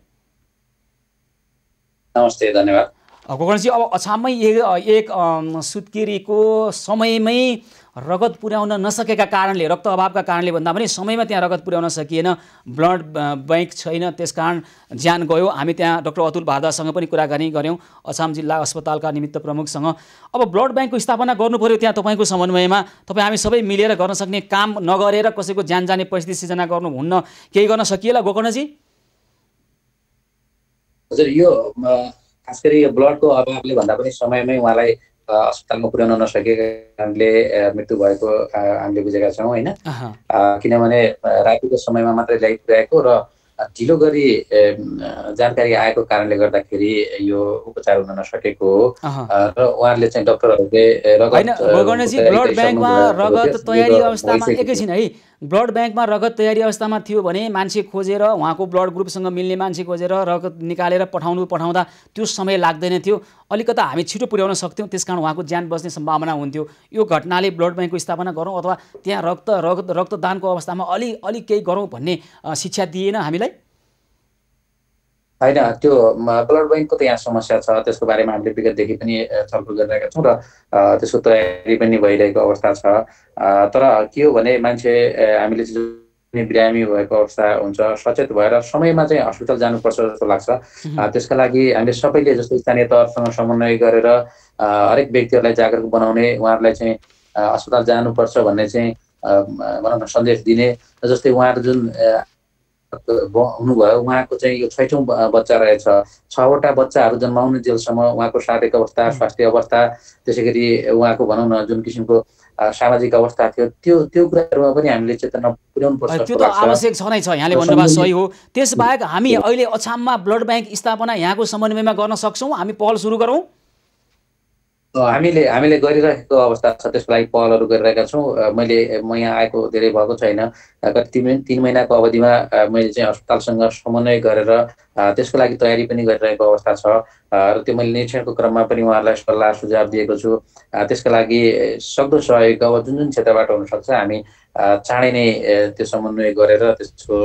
नमस्ते, धन्यवाद। गोकर्णजी, अब अछाममै एक सुत्केरीको समयमै रगत पुर्याउन नसकेका कारणले, रक्त अभावका कारणले भन्दा पनि समयमा त्यहाँ रगत पुर्याउन सकिएन, ब्लड ब्याङ्क छैन, त्यसकारण ज्यान गयो। हामी त्यहाँ डाक्टर अतुल भारद्वाजसँग पनि कुराकानी गऱ्यौँ, अछाम जिल्ला अस्पतालका निमित्त प्रमुखसँग। अब ब्लड ब्याङ्कको स्थापना गर्नु पर्यो त्यहाँ तपाईँको समन्वयमा, तपाईँ हामी सबै मिलेर गर्न सक्ने काम नगरेर कसैको ज्यान जाने परिस्थिति सिर्जना गर्नुहुन्न, केही गर्न सकिएला गोकर्णजी? हजुर, यो खास गरी यो ब्लडको अभावले भन्दा पनि समयमै उहाँलाई अस्पतालमा पुर्याउन नसकेका कारणले मृत्यु भएको हामीले बुझेका छौँ होइन। किनभने रातिको समयमा मात्रै ल्याइपुर्याएको र ढिलो गरी जानकारी आएको कारणले गर्दाखेरि यो उपचार हुन नसकेको हो। र उहाँहरूले चाहिँ डक्टरहरूले ब्लड ब्याङ्कमा रगत तयारी अवस्थामा, एकैछिन है, ब्लड ब्याङ्कमा रगत तयारी अवस्थामा थियो भने मान्छे खोजेर उहाँको ब्लड ग्रुपसँग मिल्ने मान्छे खोजेर रगत निकालेर पठाउँदा त्यो समय लाग्दैन थियो, अलिकता हामी छिटो पुर्याउन सक्थ्यौँ, त्यसकारण उहाँको ज्यान बच्ने सम्भावना हुन्थ्यो। यो घटनाले ब्लड ब्याङ्कको स्थापना गरौँ अथवा त्यहाँ रक्तदानको अवस्थामा अलि केही गरौँ भन्ने शिक्षा दिएन हामीलाई? होइन, त्यो ब्लड ब्याङ्कको त यहाँ समस्या छ, त्यसको बारेमा हामीले विगतदेखि पनि छलफल गरिरहेका छौँ र त्यसको तयारी पनि भइरहेको अवस्था छ। तर के हो भने मान्छे हामीले बिरामी भएको अवस्था हुन्छ, सचेत भएर समयमा चाहिँ हस्पिटल जानुपर्छ जस्तो लाग्छ। त्यसका लागि हामीले सबैले जस्तो स्थानीय तहसँग समन्वय गरेर हरेक व्यक्तिहरूलाई जागरुक बनाउने, उहाँहरूलाई चाहिँ अस्पताल जानुपर्छ भन्ने चाहिँ भनौँ न सन्देश दिने। जस्तै उहाँहरू जुन हुनुभयो उहाँको चाहिँ यो 6औं बच्चा रहेछ, 6वटा बच्चाहरू जन्माउने जेलसम्म उहाँको शारीरिक अवस्था, स्वास्थ्य अवस्था, त्यसै गरी उहाँको भनौँ न जुन किसिमको सामाजिक अवस्था थियो त्यो कुराहरूमा पनि हामीले चेतना पुर्याउनु पर्छ। त्यो त आवश्यक छ नै छ, यहाँले भन्नुभएको सही हो। त्यसबाहेक हामी अहिले अछाममा ब्लड ब्याङ्क स्थापना यहाँको समन्वयमा गर्न सक्छौँ, हामी पहल सुरु गरौँ? हामीले गरिरहेको अवस्था छ, त्यसको लागि पहलहरू गरिरहेका छौँ। म यहाँ आएको धेरै भएको छैन, कति 3 महिनाको अवधिमा मैले चाहिँ अस्पतालसँग समन्वय गरेर त्यसको लागि तयारी पनि गरिरहेको अवस्था छ र त्यो मैले निरीक्षणको क्रममा पनि उहाँहरूलाई सल्लाह सुझाव दिएको छु। त्यसका लागि सक्दो सहयोग अब जुन क्षेत्रबाट हुनसक्छ हामी चाँडै नै त्यो समन्वय गरेर त्यसको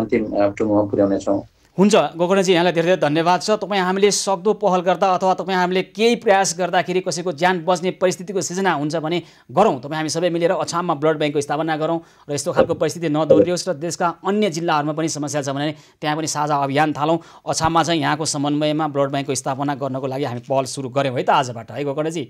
अन्तिम टुङ्गोमा पुर्याउनेछौँ। हुन्छ गोकर्णजी, यहाँलाई धेरै धेरै धन्यवाद छ। तपाईँ हामीले सक्दो पहल गर्दा अथवा तपाईँ हामीले केही प्रयास गर्दाखेरि कसैको ज्यान बच्ने परिस्थितिको सिर्जना हुन्छ भने गरौँ। तपाईँ हामी सबै मिलेर अछाममा ब्लड ब्याङ्कको स्थापना गरौँ र यस्तो खालको परिस्थिति नदोहोरियोस् र देशका अन्य जिल्लाहरूमा पनि समस्या छ भने त्यहाँ पनि साझा अभियान थालौँ। अछाममा चाहिँ यहाँको समन्वयमा ब्लड ब्याङ्कको स्थापना गर्नको लागि हामी पहल सुरु गऱ्यौँ है त आजबाट, है गोकर्णजी?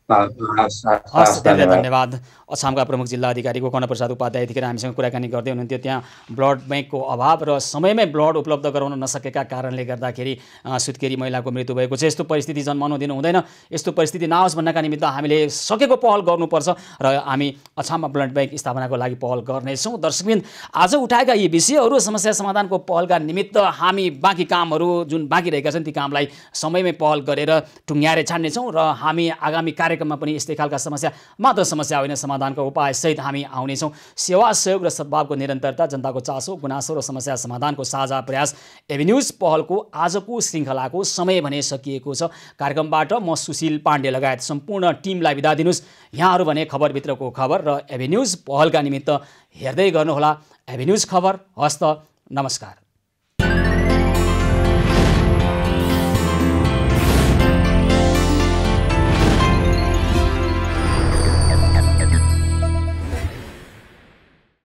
हस्, धेरै धन्यवाद। अछामका प्रमुख जिल्ला अधिकारी गोकर्ण प्रसाद उपाध्याय यतिखेर हामीसँग कुराकानी गर्दै हुनुहुन्थ्यो। त्यहाँ ब्लड ब्याङ्कको अभाव र समयमै ब्लड उपलब्ध गराउन नसकेका कारणले गर्दाखेरि सुत्केरी महिलाको मृत्यु भएको छ। यस्तो परिस्थिति जन्माउन दिनु हुँदैन। यस्तो परिस्थिति नआओस् भन्नका निमित्त हामीले सकेको पहल गर्नुपर्छ र हामी अछाममा ब्लड ब्याङ्क स्थापनाको लागि पहल गर्नेछौँ। दर्शकवृन्द, आज उठाएका यी विषयहरू समस्या समाधानको पहलका निमित्त हामी बाँकी कामहरू जुन बाँकी रहेका छन् ती कामलाई समयमै पहल गरेर टुङ्ग्याएर छाड्नेछौँ र हामी आगामी कार्यक्रममा पनि यस्तै खालका समस्या मात्र समस्या होइन समाधानको उपायसहित हामी आउनेछौँ। सेवा सहयोग र सद्भावको निरन्तरता, जनताको चासो गुनासो र समस्या समाधानको साझा प्रयास एभिन्यूज पहलको आजको श्रृङ्खलाको समय भने सकिएको छ। कार्यक्रमबाट म सुशील पाण्डे लगायत सम्पूर्ण टिमलाई बिदा दिनुहोस्। यहाँहरू भने खबरभित्रको खबर र एभिन्यूज पहलका निमित्त हेर्दै गर्नुहोला एभिन्यूज खबर। हस्त, नमस्कार।